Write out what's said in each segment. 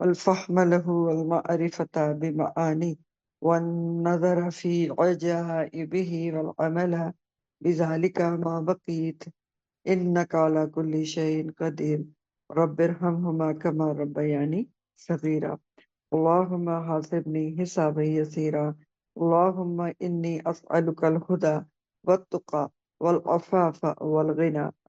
والفهم له والمعرفة بمعاني والنظر في عجائبه والعمل بذلك ما بقيت إنك على كل شيء قدير رب ارحمهما كما ربياني صغيرا اللهم حاسبني حسابا يسيرا اللهم إني أسألك الهدى والتقى والعفاف والغنى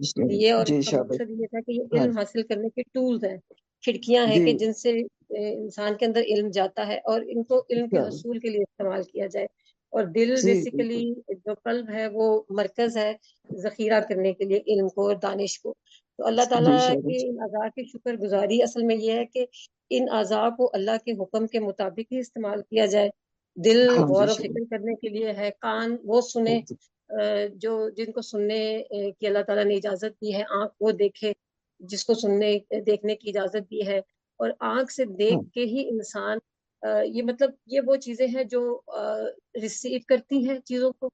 یہ اور جی اس کا شاباش. مقصد یہ تھا کہ یہ ہاں علم حاصل کرنے کے ٹولز ہیں، کھڑکیاں ہیں جی کہ جن سے انسان کے اندر علم جاتا ہے، اور ان کو علم کے شاباش. حصول کے لیے استعمال کیا جائے. اور دل جی بیسیکلی بالکل. جو قلب ہے وہ مرکز ہے ذخیرہ کرنے کے لیے علم کو اور دانش کو. تو اللہ جی تعالیٰ کے شاباش. ان اعضاء کی شکر گزاری اصل میں یہ ہے کہ ان اعضاء کو اللہ کے حکم کے مطابق ہی استعمال کیا جائے. دل ہاں جی غور و شاباش. فکر کرنے کے لیے ہے، کان وہ سنے جو جن کو سننے کی اللہ تعالیٰ نے اجازت دی ہے، آنکھ وہ دیکھے جس کو سننے دیکھنے کی اجازت دی ہے. اور آنکھ سے ہاں دیکھ کے ہی انسان یہ مطلب یہ وہ چیزیں ہیں جو ریسیو کرتی ہیں چیزوں کو،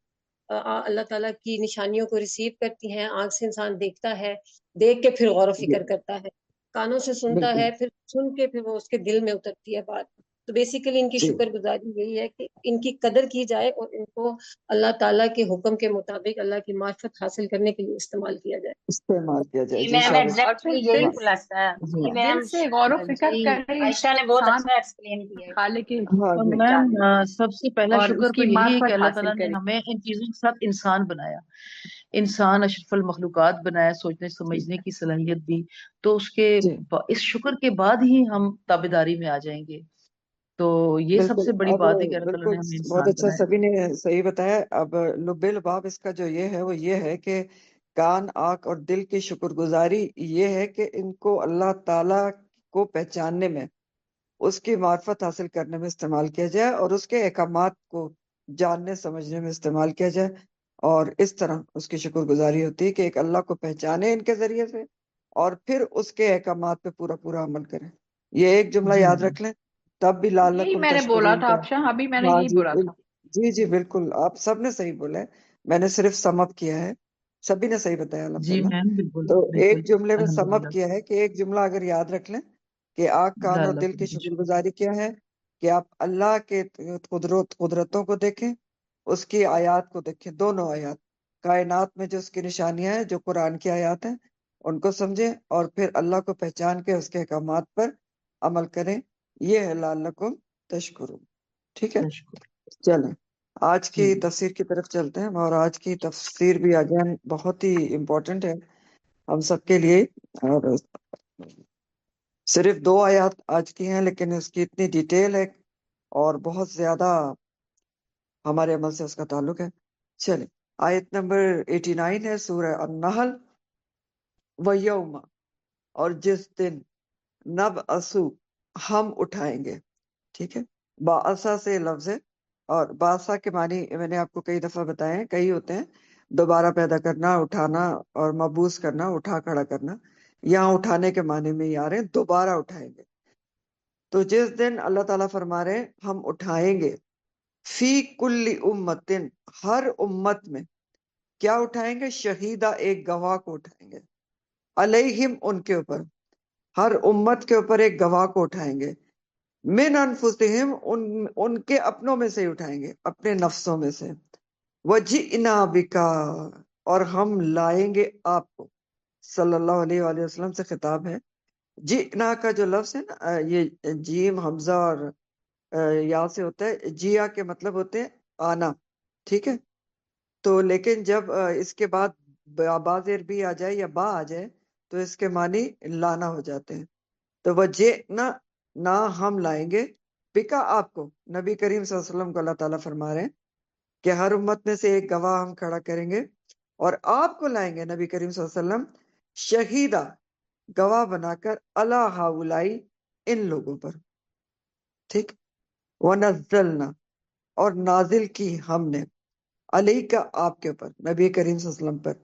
اللہ تعالیٰ کی نشانیوں کو ریسیو کرتی ہیں. آنکھ سے انسان دیکھتا ہے، دیکھ کے پھر غور و جی فکر کرتا ہے، کانوں سے سنتا بالکل. ہے، پھر سن کے پھر وہ اس کے دل میں اترتی ہے بات. تو بیسیکلی ان کی جی شکر گزاری یہی ہے کہ ان کی قدر کی جائے اور ان کو اللہ تعالیٰ کے حکم کے مطابق اللہ کی معرفت حاصل کرنے کے لیے استعمال کیا جائے. استعمال کیا جائے. جی جی میم شاباش. اور ایگزیکٹلی پھر یہی دل ہاں خلاصہ ہے. ہاں جی دل میم سے غور و فکر جی کرے عائشہ نے بہت انسان اچھا ایکسپلین کیا ہے. خالق ہاں اور جی. میم جانے سب سے پہلا اور شکر اس تو کی یہی ہے کہ معرفت اللہ حاصل تعالیٰ نے کرے. ہمیں ان چیزوں کے ساتھ انسان بنایا، انسان اشرف المخلوقات بنایا، سوچنے سمجھنے کی صلاحیت دی. تو اس کے جی اس شکر کے بعد ہی ہم تابعداری میں آ جائیں گے. تو یہ سب بالکل. سے بڑی اب بات ہے کہ اللہ تعالیٰ بالکل نے ہمیں بہت انسان اچھا بنایا. سبھی نے صحیح بتایا. اب لب لباب اس کا جو یہ ہے وہ یہ ہے کہ کان، آنکھ اور دل کی شکر گزاری یہ ہے کہ ان کو اللہ تعالی کو پہچاننے میں، اس کی معرفت حاصل کرنے میں استعمال کیا جائے، اور اس کے احکامات کو جاننے سمجھنے میں استعمال کیا جائے. اور اس طرح اس کی شکر گزاری ہوتی ہے کہ ایک اللہ کو پہچانے ان کے ذریعے سے، اور پھر اس کے احکامات پہ پورا پورا عمل کریں. یہ ایک جملہ جی یاد میم. رکھ لیں، تب بھی یہی لعلکم میں نے بولا تشکرون تھا کا. آپ شاہ، ابھی میں نے ہاں یہی جی بولا تھا. جی جی بالکل آپ سب نے صحیح بولا ہے. میں نے صرف سم اپ کیا ہے، سبھی نے صحیح بتایا جی الحمدللہ. میم بالکل تو بالکل. ایک جملے میں سم اپ الحمدللہ. کیا ہے کہ ایک جملہ اگر یاد رکھ لیں کہ آنکھ، کان اور دل لعلکم کی شکر تشکرون. گزاری کیا ہے، کہ آپ اللہ کے قدرتوں کو دیکھیں، اس کی آیات کو دیکھیں، دونوں آیات کائنات میں جو اس کی نشانیاں ہیں، جو قرآن کی آیات ہیں ان کو سمجھیں، اور پھر اللہ کو پہچان کے اس کے احکامات پر عمل کریں. یہ ہے لعلکم تشکرون. ٹھیک ہے، تشکر. چلیں آج کی جی تفسیر کی طرف چلتے ہیں. اور آج کی تفسیر بھی اگین بہت ہی امپورٹنٹ ہے ہم سب کے لیے. اور صرف 2 آیات آج کی ہیں، لیکن اس کی اتنی ڈیٹیل ہے اور بہت زیادہ ہمارے عمل سے اس کا تعلق ہے. چلیں آیت نمبر 89 ہے سورہ النحل. وَيَوْمَ، اور جس دن، نب اسو، ہم اٹھائیں گے. ٹھیک ہے، باسا سے لفظ ہے، اور باسا کے معنی میں نے آپ کو کئی دفعہ بتائے ہیں، کئی ہوتے ہیں: دوبارہ پیدا کرنا، اٹھانا، اور مبعوث کرنا، اٹھا کھڑا کرنا. یہاں اٹھانے کے معنی میں یہ آ رہے ہیں، دوبارہ اٹھائیں گے. تو جس دن اللہ تعالیٰ فرما رہے ہیں ہم اٹھائیں گے، فی کل امتن، ہر امت میں کیا اٹھائیں گے؟ شہیدہ، ایک گواہ کو اٹھائیں گے. علیہم، ان کے اوپر، ہر امت کے اوپر ایک گواہ کو اٹھائیں گے. من انفسہم، ان کے اپنوں میں سے اٹھائیں گے، اپنے نفسوں میں سے. وجئنا بکا، اور ہم لائیں گے آپ کو. صلی اللہ علیہ وآلہ وسلم سے خطاب ہے. جئنا کا جو لفظ ہے نا، یہ جیم حمزہ اور یا سے ہوتا ہے. جیا کے مطلب ہوتے ہیں آنا. ٹھیک ہے، تو لیکن جب اس کے بعد با زیر بھی آ جائے یا با آ جائے تو اس کے معنی لانا ہو جاتے ہیں. تو وجئنا، نہ ہم لائیں گے، بکا، آپ کو. نبی کریم صلی اللہ علیہ وسلم کو اللہ تعالیٰ فرما رہے ہیں کہ ہر امت میں سے ایک گواہ ہم کھڑا کریں گے، اور آپ کو لائیں گے نبی کریم صلی اللہ علیہ وسلم شہیدہ، گواہ بنا کر، علی ہؤلائی، ان لوگوں پر. ٹھیک، ونزلنا، اور نازل کی ہم نے، علیہ کا، آپ کے اوپر، نبی کریم صلی اللہ علیہ وسلم پر،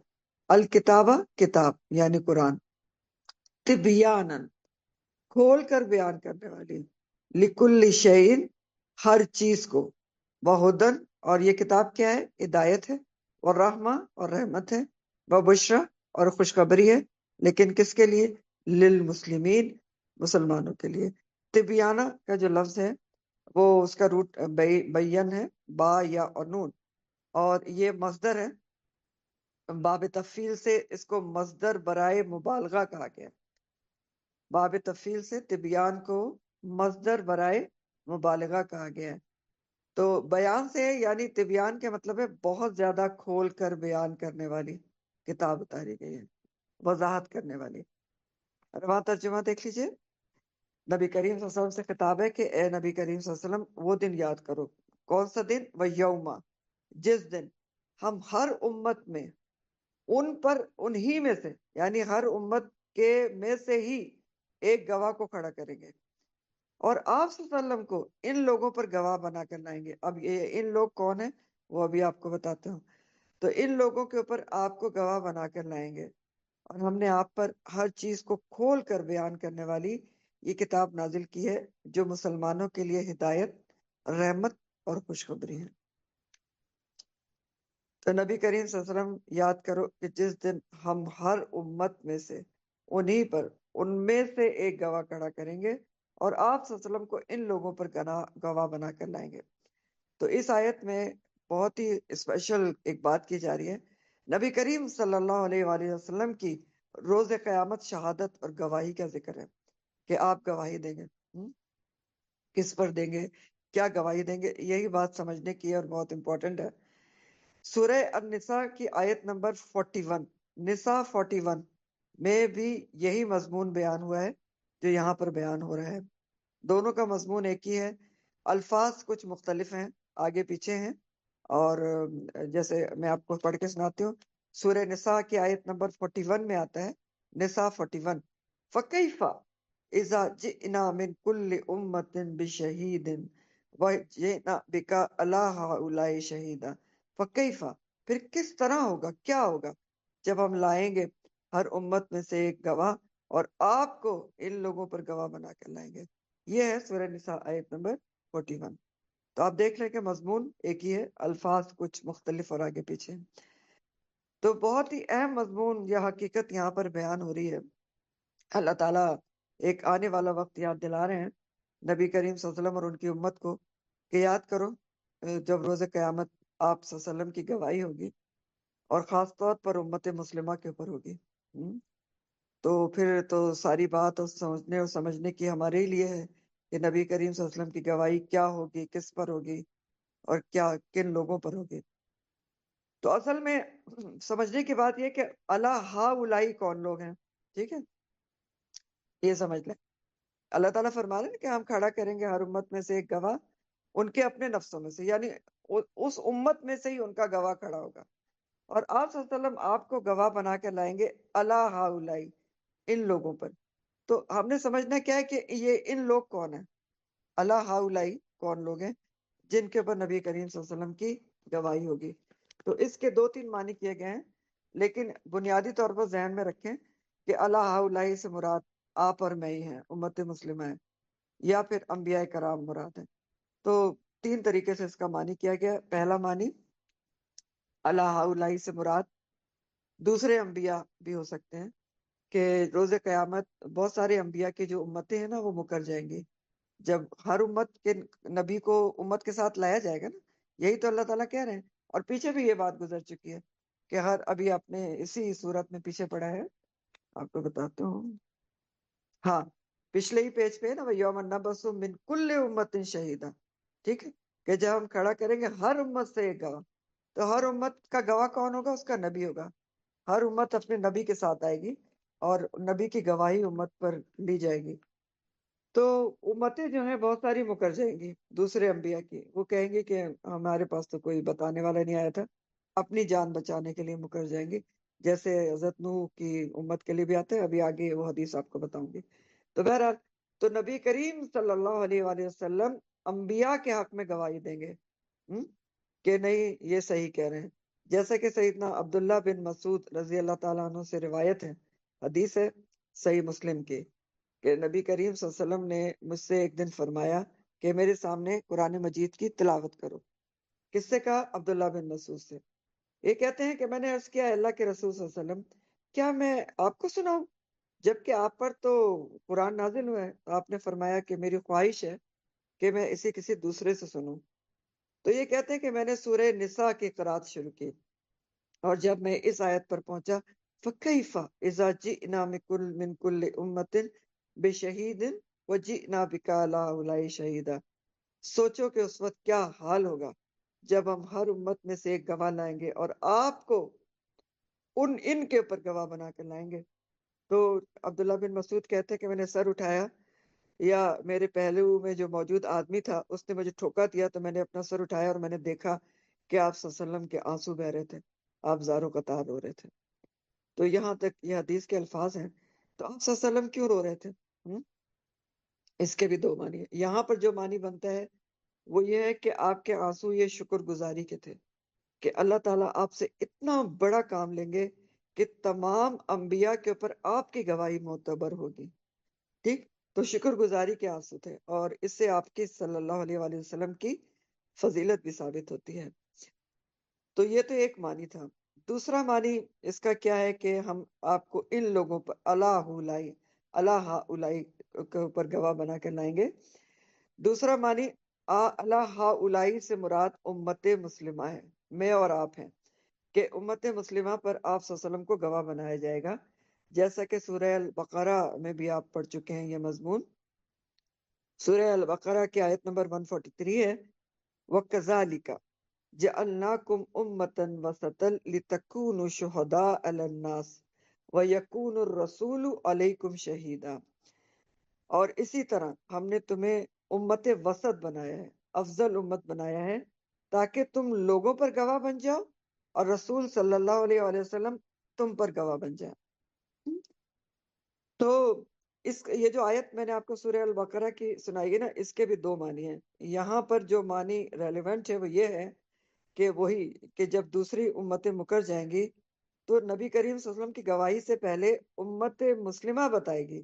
الکتابہ، کتاب یعنی قرآن، تبیانن، کھول کر بیان کرنے والی، لکل شیء، ہر چیز کو، وہدن، اور یہ کتاب کیا ہے؟ ہدایت ہے، والرحمہ، اور رحمت ہے، وبشرا، اور خوشخبری ہے. لیکن کس کے لیے؟ للمسلمین، مسلمانوں کے لیے. تبیانہ کا جو لفظ ہے وہ اس کا روٹ بین ہے، با یا اور نون، اور یہ مصدر ہے. باب تفعیل سے اس کو مصدر برائے مبالغہ کہا گیا. باب تفعیل سے تبیان کو مصدر برائے مبالغہ کہا گیا ہے. تو بیان سے، یعنی تبیان کے مطلب ہے بہت زیادہ کھول کر بیان کرنے والی کتاب اتاری گئی ہے. وضاحت کرنے والی. رواں ترجمہ دیکھ لیجئے. نبی کریم صلی اللہ علیہ وسلم سے خطاب ہے کہ اے نبی کریم صلی اللہ علیہ وسلم وہ دن یاد کرو. کون سا دن؟ وَيَوْمَ، جس دن ہم ہر امت میں ان پر انہی میں سے، یعنی ہر امت کے میں سے ہی ایک گواہ کو کھڑا کریں گے، اور آپ صلی اللہ علیہ وسلم کو ان لوگوں پر گواہ بنا کر لائیں گے. اب یہ ان لوگ کون ہیں وہ ابھی آپ کو بتاتا ہوں. تو ان لوگوں کے اوپر آپ کو گواہ بنا کر لائیں گے، اور ہم نے آپ پر ہر چیز کو کھول کر بیان کرنے والی یہ کتاب نازل کی ہے جو مسلمانوں کے لیے ہدایت، رحمت اور خوشخبری ہے. تو نبی کریم صلی اللہ علیہ وسلم یاد کرو کہ جس دن ہم ہر امت میں سے انہی پر ان میں سے ایک گواہ کھڑا کریں گے، اور آپ صلی اللہ علیہ وسلم کو ان لوگوں پر گواہ بنا کر لائیں گے. تو اس آیت میں بہت ہی اسپیشل ایک بات کی جا رہی ہے. نبی کریم صلی اللہ علیہ وآلہ وسلم کی روز قیامت شہادت اور گواہی کا ذکر ہے کہ آپ گواہی دیں گے. کس پر دیں گے؟ کیا گواہی دیں گے؟ یہی بات سمجھنے کی ہے اور بہت امپورٹنٹ ہے. سورہ النساء کی آیت نمبر 41، نساء 41 میں بھی یہی مضمون بیان ہوا ہے جو یہاں پر بیان ہو رہا ہے. دونوں کا مضمون ایک ہی ہے، الفاظ کچھ مختلف ہیں، آگے پیچھے ہیں. اور جیسے میں آپ کو پڑھ کے سناتی ہوں. سورہ نساء کی آیت نمبر 41 میں آتا ہے، نساء 41، فَكَيْفَ إِذَا جِئْنَا مِنْ كُلِّ أُمَّةٍ بِشَهِيدٍ وَجِئْنَا بِكَ عَلَىٰ هَٰؤُلَاءِ شَهِيدًا. فَكَيْفَ، پھر کس طرح ہوگا، کیا ہوگا جب ہم لائیں گے ہر امت میں سے ایک گواہ، اور آپ کو ان لوگوں پر گواہ بنا کر لائیں گے. یہ ہے سورہ نساء آیت نمبر 41. تو آپ دیکھ لیں کہ مضمون ایک ہی ہے، الفاظ کچھ مختلف اور آگے پیچھے. تو بہت ہی اہم مضمون یا حقیقت یہاں پر بیان ہو رہی ہے. اللہ تعالیٰ ایک آنے والا وقت یاد دلا رہے ہیں نبی کریم صلی اللہ علیہ وسلم اور ان کی امت کو کہ یاد کرو جب روز قیامت آپ صلی اللہ علیہ وسلم کی گواہی ہوگی، اور خاص طور پر امت مسلمہ کے اوپر ہوگی. تو پھر تو ساری بات اور سمجھنے اور سمجھنے کی ہمارے ہی لیے ہے کہ نبی کریم صلی اللہ علیہ وسلم کی گواہی کیا ہوگی، کس پر ہوگی، اور کیا کن لوگوں پر ہوگی. تو اصل میں سمجھنے کی بات یہ کہ اللہ ہاؤلائی کون لوگ ہیں. ٹھیک ہے، یہ سمجھ لیں. اللہ تعالیٰ فرما رہے ہیں کہ ہم کھڑا کریں گے ہر امت میں سے ایک گواہ، ان کے اپنے نفسوں میں سے، یعنی اس امت میں سے ہی ان کا گواہ کھڑا ہوگا، اور آپ صلی اللہ علیہ وسلم آپ کو گواہ بنا کے لائیں گے اللہ ہاؤلائی، ان لوگوں پر. تو ہم نے سمجھنا کیا ہے کہ یہ ان لوگ کون ہیں، اللہ ہاؤلائی کون لوگ ہیں جن کے اوپر نبی کریم صلی اللہ علیہ وسلم کی گواہی ہوگی. تو اس کے 2-3 معنی کیے گئے ہیں، لیکن بنیادی طور پر ذہن میں رکھیں کہ اللہ ہاؤلائی سے مراد آپ اور میں ہی ہیں، امت مسلمہ ہے، یا پھر انبیاء کرام مراد ہیں. تو 3 طریقے سے اس کا معنی کیا گیا. پہلا معنی اللہ ہاؤلائی سے مراد دوسرے انبیاء بھی ہو سکتے ہیں کہ روز قیامت بہت سارے انبیاء کی جو امتیں ہیں نا وہ مکر جائیں گی. جب ہر امت کے نبی کو امت کے ساتھ لایا جائے گا نا، یہی تو اللہ تعالیٰ کہہ رہے ہیں. اور پیچھے بھی یہ بات گزر چکی ہے کہ ابھی آپ نے اسی صورت میں پیچھے پڑھا ہے، آپ کو بتاتا ہوں. ہاں، پچھلے ہی پیج پہ نا، وَيَوْمَ نَبْعَثُ مِنْ كُلِّ أُمَّةٍ شَهِيدًا. ٹھیک ہے، کہ جب ہم کھڑا کریں گے ہر امت سے ایک گواہ. تو ہر امت کا گواہ کون ہوگا؟ اس کا نبی ہوگا. ہر امت اپنے نبی کے ساتھ آئے گی اور نبی کی گواہی امت پر لی جائے گی. تو امتیں جو ہیں بہت ساری مکر جائیں گی دوسرے انبیاء کی. وہ کہیں گے کہ ہمارے پاس تو کوئی بتانے والا نہیں آیا تھا، اپنی جان بچانے کے لیے مکر جائیں گی، جیسے حضرت نوح کی امت کے لیے بھی آتے ہیں. ابھی آگے وہ حدیث آپ کو بتاؤں گی. تو بہرحال تو نبی کریم صلی اللہ علیہ وآلہ وسلم انبیاء کے حق میں گواہی دیں گے کہ نہیں یہ صحیح کہہ رہے ہیں. جیسا کہ سیدنا عبداللہ بن مسعود رضی اللہ تعالیٰ عنہ سے روایت ہے، حدیث ہے صحیح مسلم کی، کہ نبی کریم صلی اللہ علیہ وسلم نے مجھ سے ایک دن فرمایا کہ میرے سامنے قرآن مجید کی تلاوت کرو. کس سے کہا؟ عبداللہ بن مسعود سے. یہ کہتے ہیں کہ میں نے عرض کیا اللہ کے رسول صلی اللہ علیہ وسلم کیا میں آپ کو سناؤں جبکہ آپ پر تو قرآن نازل ہوا ہے؟ تو آپ نے فرمایا کہ میری خواہش ہے کہ میں اسے کسی دوسرے سے سنوں. تو یہ کہتے ہیں کہ میں نے سورہ نساء کی قرات شروع کی، اور جب میں اس آیت پر پہنچا فَكَيْفَ إِذَا جِئْنَا مِنْ كُلِّ أُمَّةٍ بِشَهِيدٍ وَجِئْنَا بِكَ عَلَىٰ هَٰؤُلَاءِ شَهِيدًا. سوچو کہ اس وقت کیا حال ہوگا جب ہم ہر امت میں سے ایک گواہ لائیں گے اور آپ کو ان کے اوپر گواہ بنا کر لائیں گے. تو عبداللہ بن مسعود کہتے ہیں کہ میں نے سر اٹھایا یا میرے پہلو میں جو موجود آدمی تھا اس نے مجھے ٹھوکا دیا تو میں نے اپنا سر اٹھایا اور میں نے دیکھا کہ آپ صلی اللہ علیہ وسلم کے آنسو بہ رہے تھے، آپ زاروں قطار رو رہے تھے. تو یہاں تک یہ حدیث کے الفاظ ہیں. تو آپ صلی اللہ علیہ وسلم کیوں رو رہے تھے؟ اس کے بھی دو معنی ہیں. یہاں پر جو معنی بنتا ہے وہ یہ ہے کہ آپ کے آنسو یہ شکر گزاری کے تھے کہ اللہ تعالیٰ آپ سے اتنا بڑا کام لیں گے کہ تمام انبیاء کے اوپر آپ کی گواہی معتبر ہوگی. ٹھیک، تو شکر گزاری کے آنسو تھے، اور اس سے آپ کی صلی اللہ علیہ وآلہ وسلم کی فضیلت بھی ثابت ہوتی ہے. تو یہ تو ایک معنی تھا. دوسرا معنی اس کا کیا ہے کہ ہم آپ کو ان لوگوں پر اللہ الائی کے اوپر گواہ بنا کر لائیں گے. دوسرا معنی اللہ الائی سے مراد امت مسلمہ ہے، میں اور آپ ہیں، کہ امت مسلمہ پر آپ صلی اللہ علیہ وسلم کو گواہ بنایا جائے گا، جیسا کہ سورہ البقرہ میں بھی آپ پڑھ چکے ہیں یہ مضمون. سورہ البقرہ کی آیت نمبر 143 ہے، وَكَذَلِكَ جَعَلْنَاكُمْ أُمَّةً وَسَطًا لِتَكُونُوا شُهَدَاءَ عَلَى النَّاسِ وَيَكُونَ الرَّسُولُ عَلَيْكُمْ شَهِيدًا. اور اسی طرح ہم نے تمہیں امت وسط بنایا ہے، افضل امت بنایا ہے، تاکہ تم لوگوں پر گواہ بن جاؤ اور رسول صلی اللہ علیہ وآلہ وسلم تم پر گواہ بن جائے. تو یہ جو آیت میں نے آپ کو سورہ البقرہ کی سنائی ہے نا، اس کے بھی دو معنی ہیں. یہاں پر جو معنی ریلیونٹ ہے وہ یہ ہے کہ وہی کہ جب دوسری امتیں مکر جائیں گی تو نبی کریم صلی اللہ علیہ وسلم کی گواہی سے پہلے امت مسلمہ بتائے گی.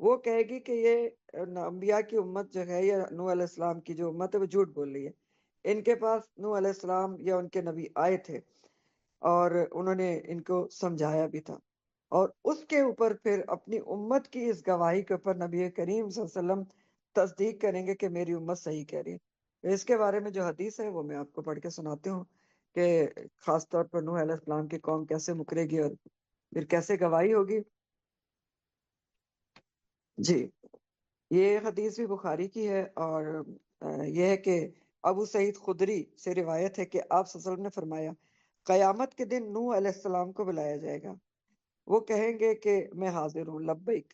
وہ کہے گی کہ یہ انبیاء کی امت جو ہے، یا نوح علیہ السلام کی جو امت ہے وہ جھوٹ بول رہی ہے. ان کے پاس نوح علیہ السلام یا ان کے نبی آئے تھے اور انہوں نے ان کو سمجھایا بھی تھا، اور اس کے اوپر پھر اپنی امت کی اس گواہی کے اوپر نبی کریم صلی اللہ علیہ وسلم تصدیق کریں گے کہ میری امت صحیح کہہ رہی ہے. اس کے بارے میں جو حدیث ہے وہ میں آپ کو پڑھ کے سناتی ہوں کہ خاص طور پر نوح علیہ السلام کی قوم کیسے مکرے گی اور پھر کیسے گواہی ہوگی. جی، یہ حدیث بھی بخاری کی ہے، اور یہ ہے کہ ابو سعید خدری سے روایت ہے کہ آپ صلی اللہ علیہ وسلم نے فرمایا، قیامت کے دن نوح علیہ السلام کو بلایا جائے گا، وہ کہیں گے کہ میں حاضر ہوں، لبیک.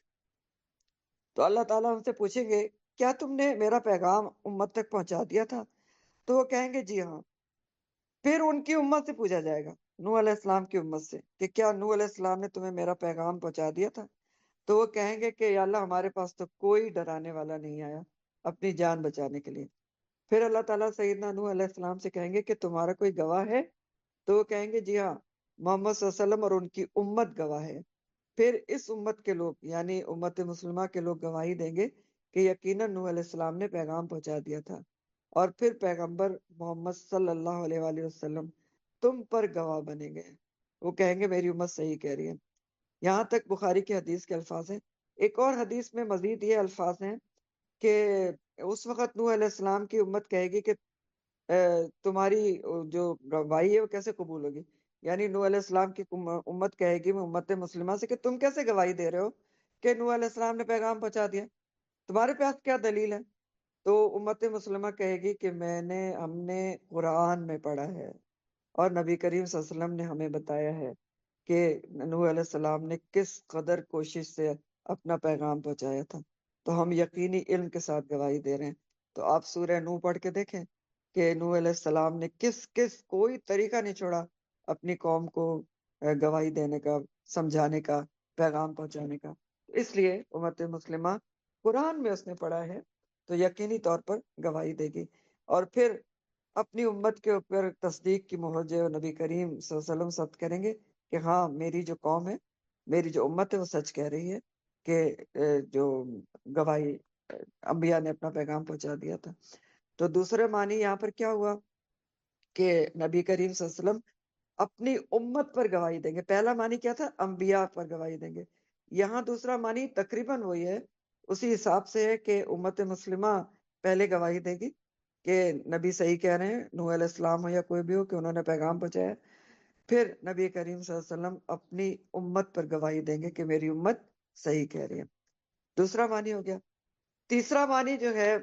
تو اللہ تعالیٰ ان سے پوچھیں گے کیا تم نے میرا پیغام امت تک پہنچا دیا تھا؟ تو وہ کہیں گے جی ہاں. پھر ان کی امت سے پوچھا جائے گا، نوح علیہ السلام کی امت سے، کہ کیا نوح علیہ السلام نے تمہیں میرا پیغام پہنچا دیا تھا؟ تو وہ کہیں گے کہ یا اللہ ہمارے پاس تو کوئی ڈرانے والا نہیں آیا اپنی جان بچانے کے لیے. پھر اللہ تعالیٰ سیدنا نوح علیہ السلام سے کہیں گے کہ تمہارا کوئی گواہ ہے؟ تو وہ کہیں گے جی ہاں، محمد صلی اللہ علیہ وسلم اور ان کی امت گواہ ہے. پھر اس امت کے لوگ یعنی امت مسلمہ کے لوگ گواہی دیں گے کہ یقیناً نوح علیہ السلام نے پیغام پہنچا دیا تھا. اور پھر پیغمبر محمد صلی اللہ علیہ وآلہ وسلم تم پر گواہ بنیں گے، وہ کہیں گے میری امت صحیح کہہ رہی ہے. یہاں تک بخاری کی حدیث کے الفاظ ہیں. ایک اور حدیث میں مزید یہ الفاظ ہیں کہ اس وقت نوح علیہ السلام کی امت کہے گی کہ تمہاری جو گواہی ہے وہ کیسے قبول ہوگی. یعنی نوح علیہ السلام کی امت کہے گی امت مسلمہ سے کہ تم کیسے گواہی دے رہے ہو کہ نوح علیہ السلام نے پیغام پہنچا دیا، تمہارے پاس کیا دلیل ہے؟ تو امت مسلمہ کہے گی کہ ہم نے قرآن میں پڑھا ہے اور نبی کریم صلی اللہ علیہ وسلم نے ہمیں بتایا ہے کہ نوح علیہ السلام نے کس قدر کوشش سے اپنا پیغام پہنچایا تھا، تو ہم یقینی علم کے ساتھ گواہی دے رہے ہیں. تو آپ سورہ نوح پڑھ کے دیکھیں کہ نوح علیہ السلام نے کوئی طریقہ نہیں چھوڑا اپنی قوم کو گواہی دینے کا، سمجھانے کا، پیغام پہنچانے کا. اس لیے امت مسلمہ قرآن میں اس نے پڑھا ہے تو یقینی طور پر گواہی دے گی. اور پھر اپنی امت کے اوپر تصدیق کی مہر جو نبی کریم صلی اللہ علیہ وسلم ثبت کریں گے کہ ہاں میری جو قوم ہے، میری جو امت ہے وہ سچ کہہ رہی ہے کہ جو گواہی انبیاء نے اپنا پیغام پہنچا دیا تھا. تو دوسرے معنی یہاں پر کیا ہوا کہ نبی کریم صلی اللہ علیہ وسلم اپنی امت پر گواہی دیں گے. پہلا معنی کیا تھا؟ انبیاء پر گواہی دیں گے. یہاں دوسرا معنی تقریباً وہی ہے، اسی حساب سے ہے کہ امت مسلمہ پہلے گواہی دے گی کہ نبی صحیح کہہ رہے ہیں، نوح علیہ السلام ہو یا کوئی بھی ہو، کہ انہوں نے پیغام پہنچایا. پھر نبی کریم صلی اللہ علیہ وسلم اپنی امت پر گواہی دیں گے کہ میری امت صحیح کہہ رہی ہے. دوسرا معنی ہو گیا. تیسرا معنی جو ہے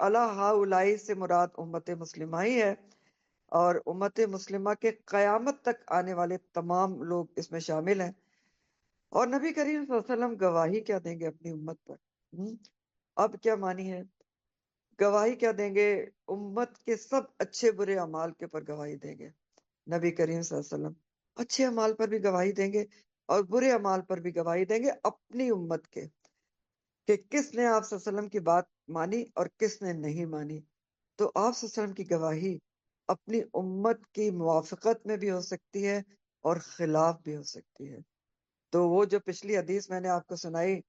اللہ ہاؤلائی سے مراد امت مسلمہ ہی ہے اور امت مسلمہ کے قیامت تک آنے والے تمام لوگ اس میں شامل ہیں۔ اور نبی کریم صلی اللہ علیہ وسلم گواہی کیا دیں گے اپنی امت پر؟ اب کیا مانی ہے؟ گواہی کیا دیں گے؟ امت کے سب اچھے برے اعمال کے پر گواہی دیں گے نبی کریم صلی اللہ علیہ وسلم۔ اچھے اعمال پر بھی گواہی دیں گے اور برے اعمال پر بھی گواہی دیں گے اپنی امت کے، کہ کس نے آپ صلی اللہ علیہ وسلم کی بات مانی اور کس نے نہیں مانی۔ تو آپ صلی اللہ علیہ وسلم کی گواہی اپنی امت کی موافقت میں بھی ہو سکتی ہے اور خلاف بھی ہو سکتی ہے۔ تو وہ جو پچھلی حدیث میں نے آپ کو سنائی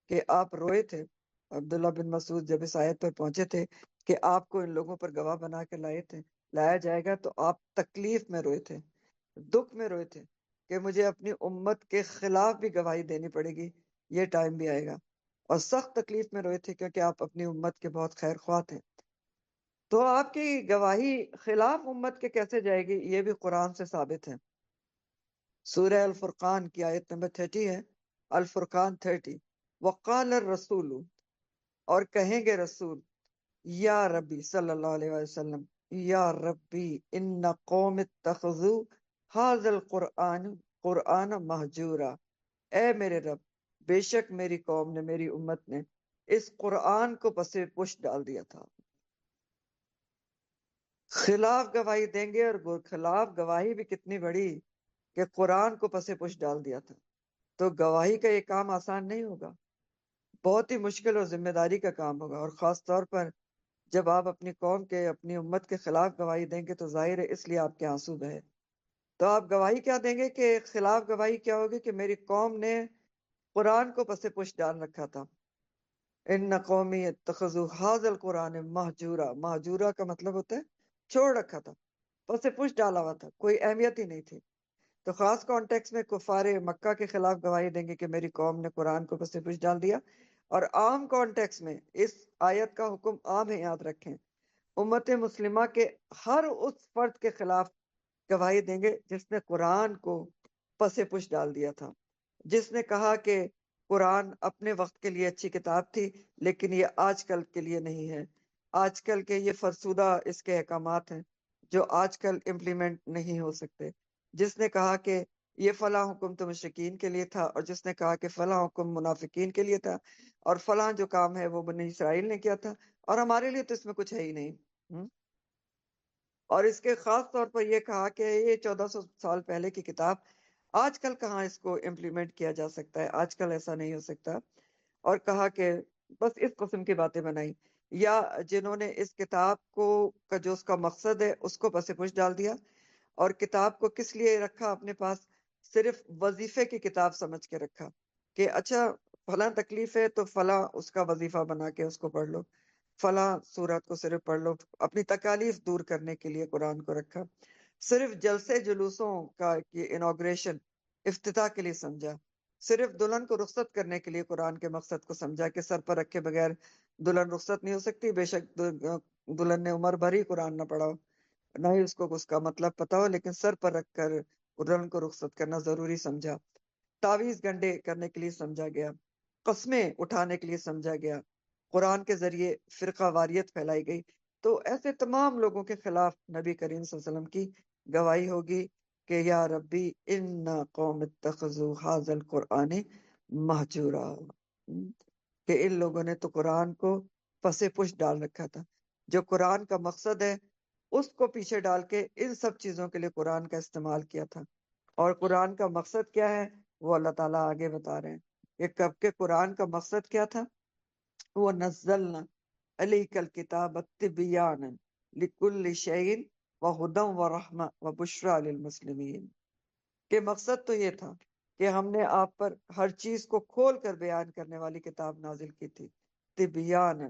کہ آپ روئے تھے، عبداللہ بن مسعود جب اس آیت پر پہنچے تھے کہ آپ کو ان لوگوں پر گواہ بنا کے لایا جائے گا، تو آپ تکلیف میں روئے تھے، دکھ میں روئے تھے کہ مجھے اپنی امت کے خلاف بھی گواہی دینی پڑے گی، یہ ٹائم بھی آئے گا۔ اور سخت تکلیف میں روئے تھے کیونکہ آپ اپنی امت کے بہت خیر خواہ تھے۔ تو آپ کی گواہی خلاف امت کے کیسے جائے گی؟ یہ بھی قرآن سے ثابت ہے۔ سورہ الفرقان کی آیت نمبر 30 ہے، الفرقان 30، وقال الرسول، اور کہیں گے رسول، یا ربی صلی اللہ علیہ وسلم، یا ربی ان قوم اتخذوا هذا القرآن قرآن مہجورا، اے میرے رب، بے شک میری قوم نے، میری امت نے اس قرآن کو پس پش ڈال دیا تھا۔ خلاف گواہی دیں گے، اور خلاف گواہی بھی کتنی بڑی کہ قرآن کو پس پش ڈال دیا تھا۔ تو گواہی کا یہ کام آسان نہیں ہوگا، بہت ہی مشکل اور ذمہ داری کا کام ہوگا، اور خاص طور پر جب آپ اپنی قوم کے، اپنی امت کے خلاف گواہی دیں گے تو ظاہر ہے اس لیے آپ کے آنسو بہے۔ تو آپ گواہی کیا دیں گے؟ کہ خلاف گواہی کیا ہوگی کہ میری قوم نے قرآن کو پس پش ڈال رکھا تھا۔ ان قومی اتخذوا هذا القرآن مہجورا، مہجورا کا مطلب ہوتا ہے چھوڑ رکھا تھا، پس پش ڈالا ہوا تھا، کوئی اہمیت ہی نہیں تھی۔ تو خاص کانٹیکس میں کفار مکہ کے خلاف گواہی دیں گے کہ میری قوم نے قرآن کو پس پش ڈال دیا، اور عام کانٹیکس میں اس آیت کا حکم عام ہے، یاد رکھیں، امت مسلمہ کے ہر اس فرد کے خلاف گواہی دیں گے جس نے قرآن کو پس پش ڈال دیا تھا، جس نے کہا کہ قرآن اپنے وقت کے لیے اچھی کتاب تھی لیکن یہ آج کل کے لیے نہیں ہے، آج کل کے یہ فرسودہ اس کے احکامات ہیں جو آج کل امپلیمنٹ نہیں ہو سکتے، جس نے کہا کہ یہ فلاں حکم تو مشرکین کے لیے تھا، اور جس نے کہا کہ فلاں حکم منافقین کے لیے تھا، اور فلاں جو کام ہے وہ بنی اسرائیل نے کیا تھا، اور ہمارے لیے تو اس میں کچھ ہے ہی نہیں۔ اور اس کے خاص طور پر یہ کہا کہ یہ 1400 سال پہلے کی کتاب آج کل کہاں اس کو امپلیمنٹ کیا جا سکتا ہے، آج کل ایسا نہیں ہو سکتا، اور کہا کہ بس اس قسم کی باتیں بنائی، یا جنہوں نے اس کتاب کو کا جو اس کا مقصد ہے اس کو پس پش ڈال دیا، اور کتاب کو کس لیے رکھا اپنے پاس؟ صرف وظیفے کی کتاب سمجھ کے رکھا کہ اچھا فلاں تکلیف ہے تو فلاں اس کا وظیفہ بنا کے اس کو پڑھ لو، فلاں سورت کو صرف پڑھ لو، اپنی تکالیف دور کرنے کے لیے قرآن کو رکھا، صرف جلسے جلوسوں کا انوگریشن افتتاح کے لیے سمجھا، صرف دلہن کو رخصت کرنے کے لیے قرآن کے مقصد کو سمجھا کہ سر پر رکھے بغیر دلہن رخصت نہیں ہو سکتی، بے شک دلہن نے عمر بھر ہی قرآن نہ پڑھا ہو، نہ ہی اس کو اس کا مطلب پتا ہو، لیکن سر پر رکھ کر دلہن کو رخصت کرنا ضروری سمجھا، تعویذ گنڈے کرنے کے لیے سمجھا گیا، قسمیں اٹھانے کے لیے سمجھا گیا، قرآن کے ذریعے فرقہ واریت پھیلائی گئی۔ تو ایسے تمام لوگوں کے خلاف نبی کریم صلی اللہ علیہ وسلم کی گواہی ہوگی کہ یا ربی ان قوم اتخذوا هذا القرآن مہجورا، کہ ان لوگوں نے تو قرآن کو پس پش ڈال رکھا تھا، جو قرآن کا مقصد ہے اس کو پیچھے ڈال کے ان سب چیزوں کے لیے قرآن کا استعمال کیا تھا۔ اور قرآن کا مقصد کیا ہے وہ اللہ تعالیٰ آگے بتا رہے ہیں کہ کب کے قرآن کا مقصد کیا تھا، وہ نزلنا علیک الکتاب تبیانا لکل شیء وہدی ورحمہ وبشریٰ للمسلمین، کہ مقصد تو یہ تھا کہ ہم نے آپ پر ہر چیز کو کھول کر بیان کرنے والی کتاب نازل کی تھی، تبیانا۔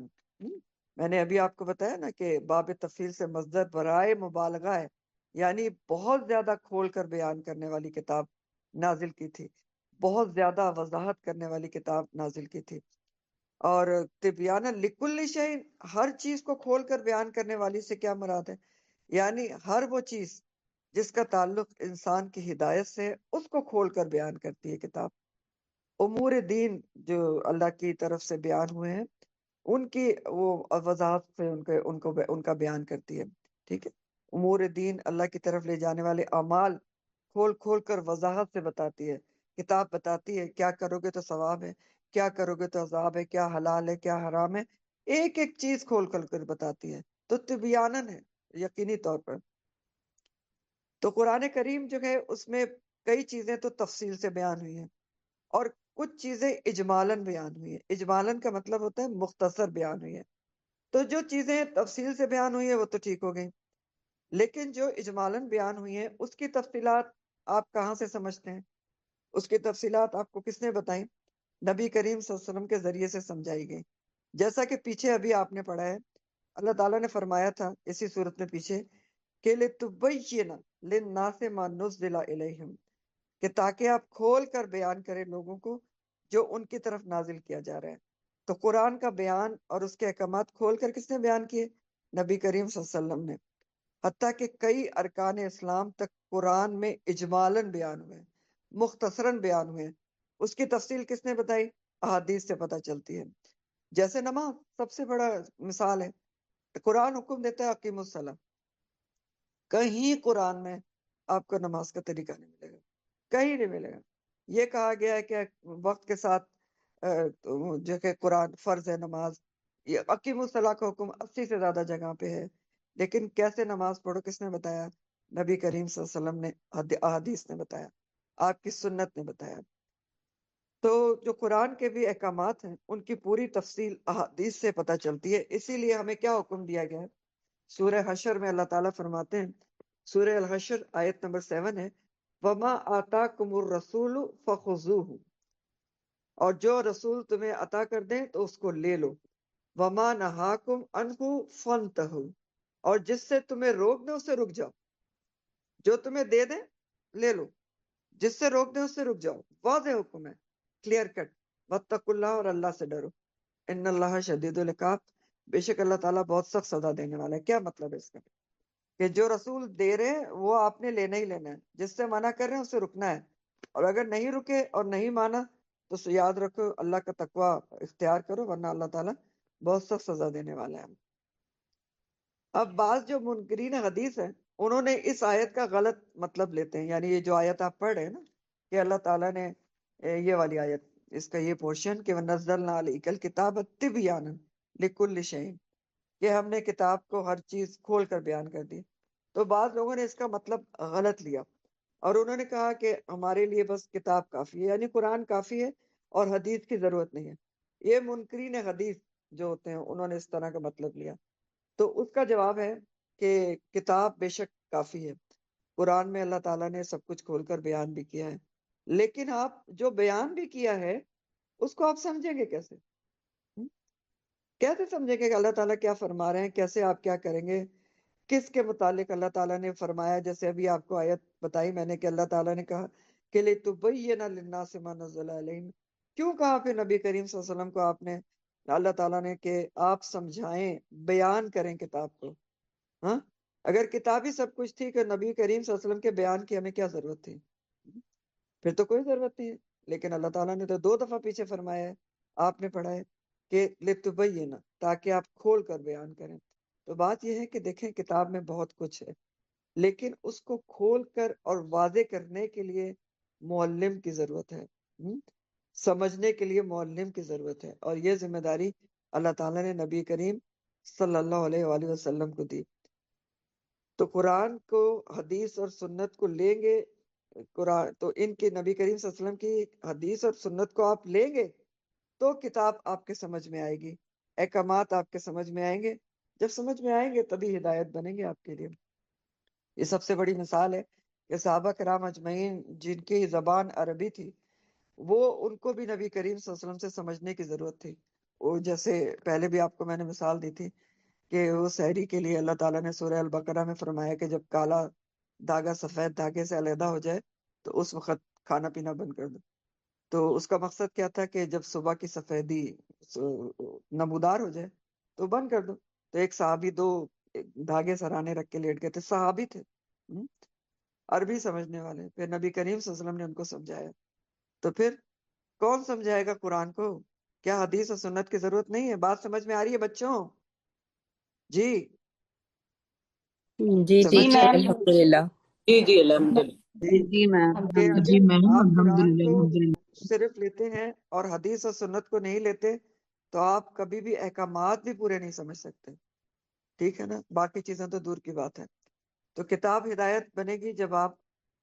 میں نے ابھی آپ کو بتایا نا کہ باب تفصیل سے مصدر برائے مبالغہ ہے، یعنی بہت زیادہ کھول کر بیان کرنے والی کتاب نازل کی تھی، بہت زیادہ وضاحت کرنے والی کتاب نازل کی تھی۔ اور تبیانا لکل شیء، ہر چیز کو کھول کر بیان کرنے والی سے کیا مراد ہے؟ یعنی ہر وہ چیز جس کا تعلق انسان کی ہدایت سے ہے اس کو کھول کر بیان کرتی ہے کتاب۔ امور دین جو اللہ کی طرف سے بیان ہوئے ہیں ان کی وہ وضاحت سے ان کا بیان کرتی ہے، ٹھیک ہے، امور دین اللہ کی طرف لے جانے والے اعمال کھول کھول کر وضاحت سے بتاتی ہے. کتاب بتاتی ہے کیا کرو گے تو ثواب ہے، کیا کرو گے تو عذاب ہے، کیا حلال ہے کیا حرام ہے، ایک ایک چیز کھول کھول کر بتاتی ہے. تو تبیانن ہے یقینی طور پر. تو قرآن کریم جو ہے اس میں کئی چیزیں تو تفصیل سے بیان ہوئی ہیں اور کچھ چیزیں اجمالاً بیان ہوئی ہیں. اجمالاً کا مطلب ہوتا ہے مختصر بیان ہوئی ہے. تو جو چیزیں تفصیل سے بیان ہوئی ہیں وہ تو ٹھیک ہو گئی، لیکن جو اجمالاً بیان ہوئی ہیں اس کی تفصیلات آپ کہاں سے سمجھتے ہیں؟ اس کی تفصیلات آپ کو کس نے بتائیں؟ نبی کریم صلی اللہ علیہ وسلم کے ذریعے سے سمجھائی گئی. جیسا کہ پیچھے ابھی آپ نے پڑھا ہے، اللہ تعالیٰ نے فرمایا تھا اسی صورت میں پیچھے کہ لِتُبَيِّنَ لِلنَّاسِ مَا نُزِّلَ إِلَيْهِمْ، کہ تاکہ آپ کھول کر بیان کریں لوگوں کو جو ان کی طرف نازل کیا جا رہا ہے. تو قرآن کا بیان اور اس کے احکامات کھول کر کس نے بیان کیے؟ نبی کریم صلی اللہ علیہ وسلم نے. حتیٰ کہ کئی ارکان اسلام تک قرآن میں اجمالاً بیان ہوئے، مختصراً بیان ہوئے. اس کی تفصیل کس نے بتائی؟ احادیث سے پتہ چلتی ہے. جیسے نماز سب سے بڑا مثال ہے. قرآن حکم دیتا ہے اقیم الصلاۃ، کہیں قرآن میں آپ کو نماز کا طریقہ نہیں ملے گا، کہیں نہیں ملے گا. یہ کہا گیا ہے کہ وقت کے ساتھ جو کہ قرآن فرض ہے نماز. یہ اقیم الصلاۃ کا حکم 80 سے زیادہ جگہ پہ ہے، لیکن کیسے نماز پڑھو کس نے بتایا؟ نبی کریم صلی اللہ علیہ وسلم نے، احادیث نے بتایا، آپ کی سنت نے بتایا. تو جو قرآن کے بھی احکامات ہیں ان کی پوری تفصیل احادیث سے پتہ چلتی ہے. اسی لیے ہمیں کیا حکم دیا گیا ہے؟ سورہ حشر میں اللہ تعالیٰ فرماتے ہیں، سورہ الحشر آیت نمبر 7 ہے، وَمَا آتَاكُمُ الرَّسُولُ فَخُذُوهُ، اور جو رسول تمہیں عطا کر دیں تو اس کو لے لو. وَمَا نَهَاكُمْ عَنْهُ فَانْتَهُوا، اور جس سے تمہیں روک دیں اس سے رک جاؤ. جو تمہیں دے دیں لے لو، جس سے روک دیں اس سے رک جاؤ. واضح حکم ہے، کلیئر کٹ. وَاتَّقُوا اللَّهَ، اور اللہ سے ڈرو. ان اللہ شدید العقاب، بے شک اللہ تعالیٰ بہت سخت سزا دینے والا ہے. کیا مطلب ہے اس کا؟ کہ جو رسول دے رہے ہیں وہ آپ نے لینا ہی لینا ہے، جس سے منع کر رہے ہیں اس سے رکنا ہے. اور اگر نہیں رکے اور نہیں مانا تو یاد رکھو اللہ کا تقوی اختیار کرو، ورنہ اللہ تعالیٰ بہت سخت سزا دینے والا ہے. اب بعض جو منکرین حدیث ہیں انہوں نے اس آیت کا غلط مطلب لیتے ہیں. یعنی یہ جو آیت آپ پڑھ رہے ہیں نا کہ اللہ تعالیٰ نے یہ والی آیت، اس کا یہ پورشن کہ وَنَزَّلْنَا عَلَيْكَ الْكِتَابَ تِبْيَانًا لِكُلِّ شَيْءٍ، کہ ہم نے کتاب کو ہر چیز کھول کر بیان کر دی. تو بعض لوگوں نے اس کا مطلب غلط لیا اور انہوں نے کہا کہ ہمارے لیے بس کتاب کافی ہے، یعنی قرآن کافی ہے اور حدیث کی ضرورت نہیں ہے. یہ منکرین حدیث جو ہوتے ہیں انہوں نے اس طرح کا مطلب لیا. تو اس کا جواب ہے کہ کتاب بے شک کافی ہے. قرآن میں اللہ تعالیٰ نے سب کچھ کھول کر بیان بھی کیا ہے، لیکن آپ جو بیان بھی کیا ہے اس کو آپ سمجھیں گے کیسے؟ کیسے سمجھیں گے کہ اللہ تعالیٰ کیا فرما رہے ہیں؟ کیسے آپ کیا کریں گے؟ کس کے متعلق اللہ تعالیٰ نے فرمایا؟ جیسے ابھی آپ کو آیت بتائی میں نے کہ اللہ تعالیٰ نے کہا کہ لِتُبَيِّنَ لِلنَّاسِ مَا نَزَّلَ عَلَيْهِمْ. کیوں کہا پھر نبی کریم صلی اللہ علیہ وسلم کو آپ نے، اللہ تعالیٰ نے، کہ آپ سمجھائیں، بیان کریں کتاب کو. ہاں، اگر کتاب ہی سب کچھ تھی کہ نبی کریم صلی اللہ علیہ وسلم کے بیان کی ہمیں کیا ضرورت تھی؟ پھر تو کوئی ضرورت نہیں ہے. لیکن اللہ تعالیٰ نے تو 2 دفعہ پیچھے فرمایا ہے، آپ نے پڑھا ہے کہ لِتُبَيِّنَ، تاکہ آپ کھول کر بیان کریں. تو بات یہ ہے کہ دیکھیں کتاب میں بہت کچھ ہے، لیکن اس کو کھول کر اور واضح کرنے کے لیے معلم کی ضرورت ہے، سمجھنے کے لیے معلم کی ضرورت ہے. اور یہ ذمہ داری اللہ تعالیٰ نے نبی کریم صلی اللہ علیہ وآلہ وسلم کو دی. تو قرآن کو، حدیث اور سنت کو لیں گے، قرآن تو ان کے نبی کریم صلی اللہ علیہ وسلم کی حدیث اور سنت کو آپ لیں گے تو کتاب آپ کے سمجھ میں آئے گی، احکامات آپ کے سمجھ میں آئیں گے. جب سمجھ میں آئیں گے تبھی ہدایت بنے گی آپ کے لیے. یہ سب سے بڑی مثال ہے کہ صحابہ کرام اجمعین جن کی زبان عربی تھی، وہ ان کو بھی نبی کریم صلی اللہ علیہ وسلم سے سمجھنے کی ضرورت تھی. وہ جیسے پہلے بھی آپ کو میں نے مثال دی تھی کہ وہ سحری کے لیے اللہ تعالیٰ نے سورہ البقرہ میں فرمایا کہ جب کالا دھاگا سفید دھاگے سے علیحدہ ہو جائے تو اس وقت کھانا پینا بند کر دو. تو اس کا مقصد کیا تھا کہ جب صبح کی سفیدی نمودار ہو جائے تو بند کر دو. تو ایک صحابی 2 دھاگے سرانے رکھ کے لیٹ گئے تھے، صحابی تھے، عربی سمجھنے والے. پھر نبی کریم صلی اللہ علیہ وسلم نے ان کو سمجھایا. تو پھر کون سمجھائے گا قرآن کو؟ کیا حدیث اور سنت کی ضرورت نہیں ہے؟ بات سمجھ میں آ رہی ہے بچوں؟ جی جی جی سمجھ گئے؟ الحمدللہ. جی جی الحمدللہ. جی جی میم کہ جی اگر میم آپ قرآن الحمدللہ کو الحمدللہ. صرف لیتے ہیں اور حدیث اور سنت کو نہیں لیتے تو آپ کبھی بھی احکامات بھی پورے نہیں سمجھ سکتے. ٹھیک ہے نا؟ باقی چیزیں تو دور کی بات ہے. تو کتاب ہدایت بنے گی جب آپ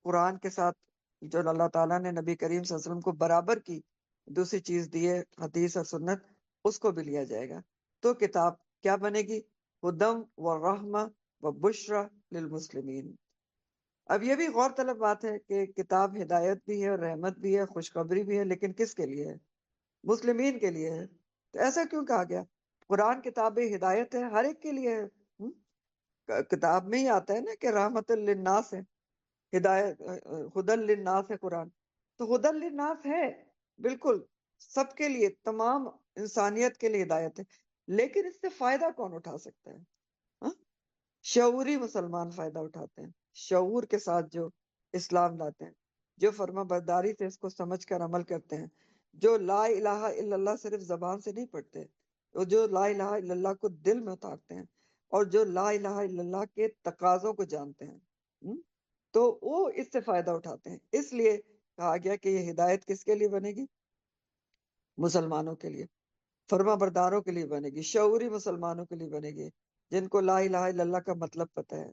قرآن کے ساتھ جو اللہ تعالیٰ نے نبی کریم صلی اللہ علیہ وسلم کو برابر کی دوسری چیز دی ہے حدیث اور سنت، اس کو بھی لیا جائے گا. تو کتاب کیا بنے گی؟ ہدم و رحمہ و بشرا للمسلمین. اب یہ بھی غور طلب بات ہے کہ کتاب ہدایت بھی ہے اور رحمت بھی ہے، خوشخبری بھی ہے، لیکن کس کے لیے ہے؟ مسلمین کے لیے ہے. تو ایسا کیوں کہا گیا؟ قرآن کتاب ہدایت ہے، ہر ایک کے لیے ہے. کتاب میں ہی آتا ہے نا کہ رحمت للناس ہے، ہدایت ہدل للناس ہے قرآن. تو ہدل للناس ہے، بالکل سب کے لیے، تمام انسانیت کے لیے ہدایت ہے. لیکن اس سے فائدہ کون اٹھا سکتا ہے؟ ہاں؟ شعوری مسلمان فائدہ اٹھاتے ہیں، شعور کے ساتھ جو اسلام لاتے ہیں، جو فرما برداری سے اس کو سمجھ کر عمل کرتے ہیں، جو لا الہ الا اللہ صرف زبان سے نہیں پڑھتے، وہ جو لا الہ الا اللہ کو دل میں اتارتے ہیں، اور جو لا الہ الا اللہ کے تقاضوں کو جانتے ہیں. تو وہ اس سے فائدہ اٹھاتے ہیں. اس لیے کہا گیا کہ یہ ہدایت کس کے لیے بنے گی؟ مسلمانوں کے لیے، فرما برداروں کے لیے بنے گی، شعوری مسلمانوں کے لیے بنے گی جن کو لا الہ الا اللہ کا مطلب پتہ ہے.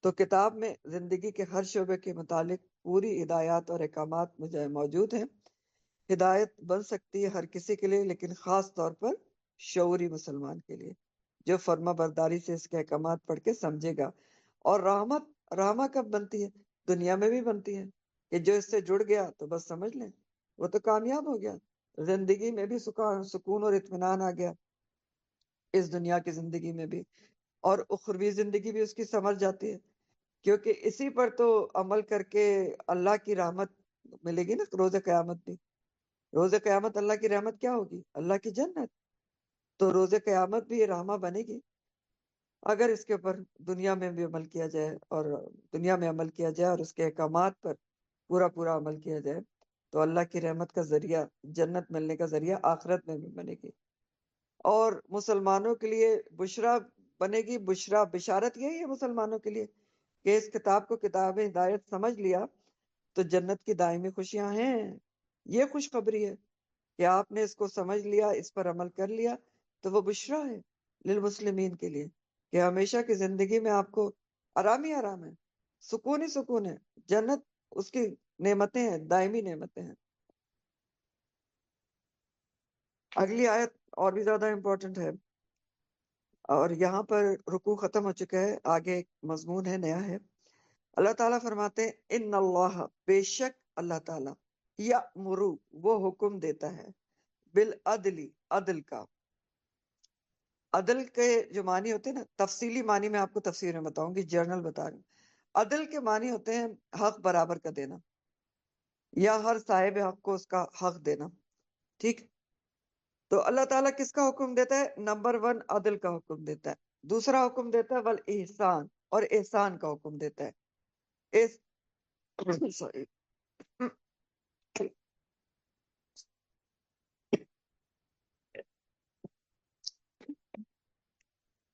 تو کتاب میں زندگی کے ہر شعبے کے متعلق پوری ہدایات اور احکامات مجھے موجود ہیں. ہدایت بن سکتی ہے ہر کسی کے لیے، لیکن خاص طور پر شعوری مسلمان کے لیے جو فرما برداری سے اس کے احکامات پڑھ کے سمجھے گا. اور رحمہ کب بنتی ہے؟ دنیا میں بھی بنتی ہے کہ جو اس سے جڑ گیا تو بس سمجھ لیں وہ تو کامیاب ہو گیا، زندگی میں بھی سکون اور اطمینان آ گیا، اس دنیا کی زندگی میں بھی، اور اخروی زندگی بھی اس کی سمجھ جاتی ہے. کیونکہ اسی پر تو عمل کر کے اللہ کی رحمت ملے گی نا روز قیامت بھی. روز قیامت اللہ کی رحمت کیا ہوگی؟ اللہ کی جنت. تو روز قیامت بھی یہ رحمہ بنے گی اگر اس کے اوپر دنیا میں بھی عمل کیا جائے، اور دنیا میں عمل کیا جائے اور اس کے احکامات پر پورا عمل کیا جائے، تو اللہ کی رحمت کا ذریعہ، جنت ملنے کا ذریعہ آخرت میں بھی بنے گی. اور مسلمانوں کے لیے بشرا بنے گی. بشرا بشارت یہی ہے مسلمانوں کے لیے کہ اس کتاب کو کتاب ہدایت سمجھ لیا تو جنت کی دائمی خوشیاں ہیں. یہ خوشخبری ہے کہ آپ نے اس کو سمجھ لیا، اس پر عمل کر لیا، تو وہ بشرا ہے للمسلمین کے لیے کہ ہمیشہ کی زندگی میں آپ کو آرام ہی آرام ہے، سکون ہی سکون ہے. جنت اس کی نعمتیں ہیں، دائمی نعمتیں ہیں. اگلی آیت اور بھی زیادہ امپورٹنٹ ہے، اور یہاں پر رکوع ختم ہو چکا ہے، آگے ایک مضمون ہے، نیا ہے. اللہ تعالیٰ فرماتے ہیں ان اللہ، بے شک اللہ تعالیٰ، یأمرو، وہ حکم دیتا ہے، بالعدل، عدل کا. عدل کے جو معنی ہوتے ہیں نا، تفصیلی معنی میں آپ کو تفسیر میں بتاؤں گی، جرنل بتا رہی ہوں. عدل کے معنی ہوتے ہیں حق برابر کا دینا، یا ہر صاحب حق کو اس کا حق دینا. ٹھیک؟ تو اللہ تعالیٰ کس کا حکم دیتا ہے؟ نمبر 1 عدل کا حکم دیتا ہے. دوسرا حکم دیتا ہے والاحسان، اور احسان کا حکم دیتا ہے. sorry.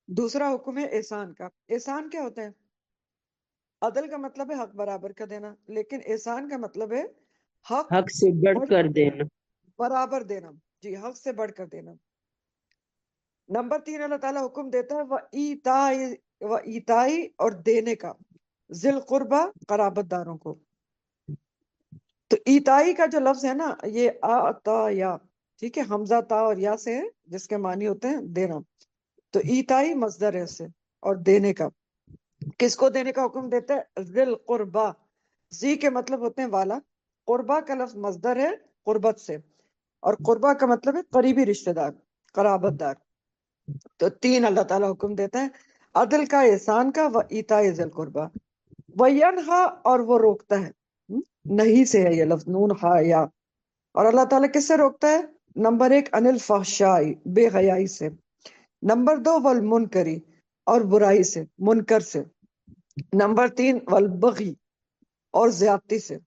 دوسرا حکم ہے احسان کا. احسان کیا ہوتا ہے؟ عدل کا مطلب ہے حق برابر کا دینا، لیکن احسان کا مطلب ہے حق حق سے بڑھ کر دینا. برابر دینا. جی، حق سے بڑھ کر دینا. نمبر 3 اللہ تعالیٰ حکم دیتا ہے وَإِيتَاءِ، اور دینے کا، ذی القربہ، قرابت داروں کو. تو ایتائی کا جو لفظ ہے نا، یہ آتا یا، ٹھیک ہے، حمزہ تا اور یا سے ہے، جس کے معنی ہوتے ہیں دینا. تو ایتائی مصدر ہے اس سے، اور دینے کا. کس کو دینے کا حکم دیتا ہے؟ ذی القربہ. ذی کے مطلب ہوتے ہیں والا، قربہ کا لفظ مصدر ہے قربت سے، اور قربہ کا مطلب ہے قریبی رشتہ دار، قرابت دار. تو 3 اللہ تعالیٰ حکم دیتا ہے، عدل کا، احسان کا، و ایتاء ذی القربہ. وینہا، اور وہ روکتا ہے، نہیں سے ہے یہ لفظ، نون ہا یا. اور اللہ تعالیٰ کس سے روکتا ہے؟ نمبر 1 عن الفحشاء، بے حیائی سے. نمبر 2 والمنکری، اور برائی سے، منکر سے. نمبر 3 والبغی، اور زیادتی سے.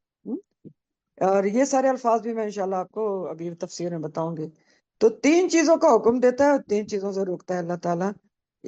اور یہ سارے الفاظ بھی میں انشاءاللہ آپ کو ابھی تفسیر میں بتاؤں گی. تو 3 چیزوں کا حکم دیتا ہے اور 3 چیزوں سے روکتا ہے اللہ تعالیٰ.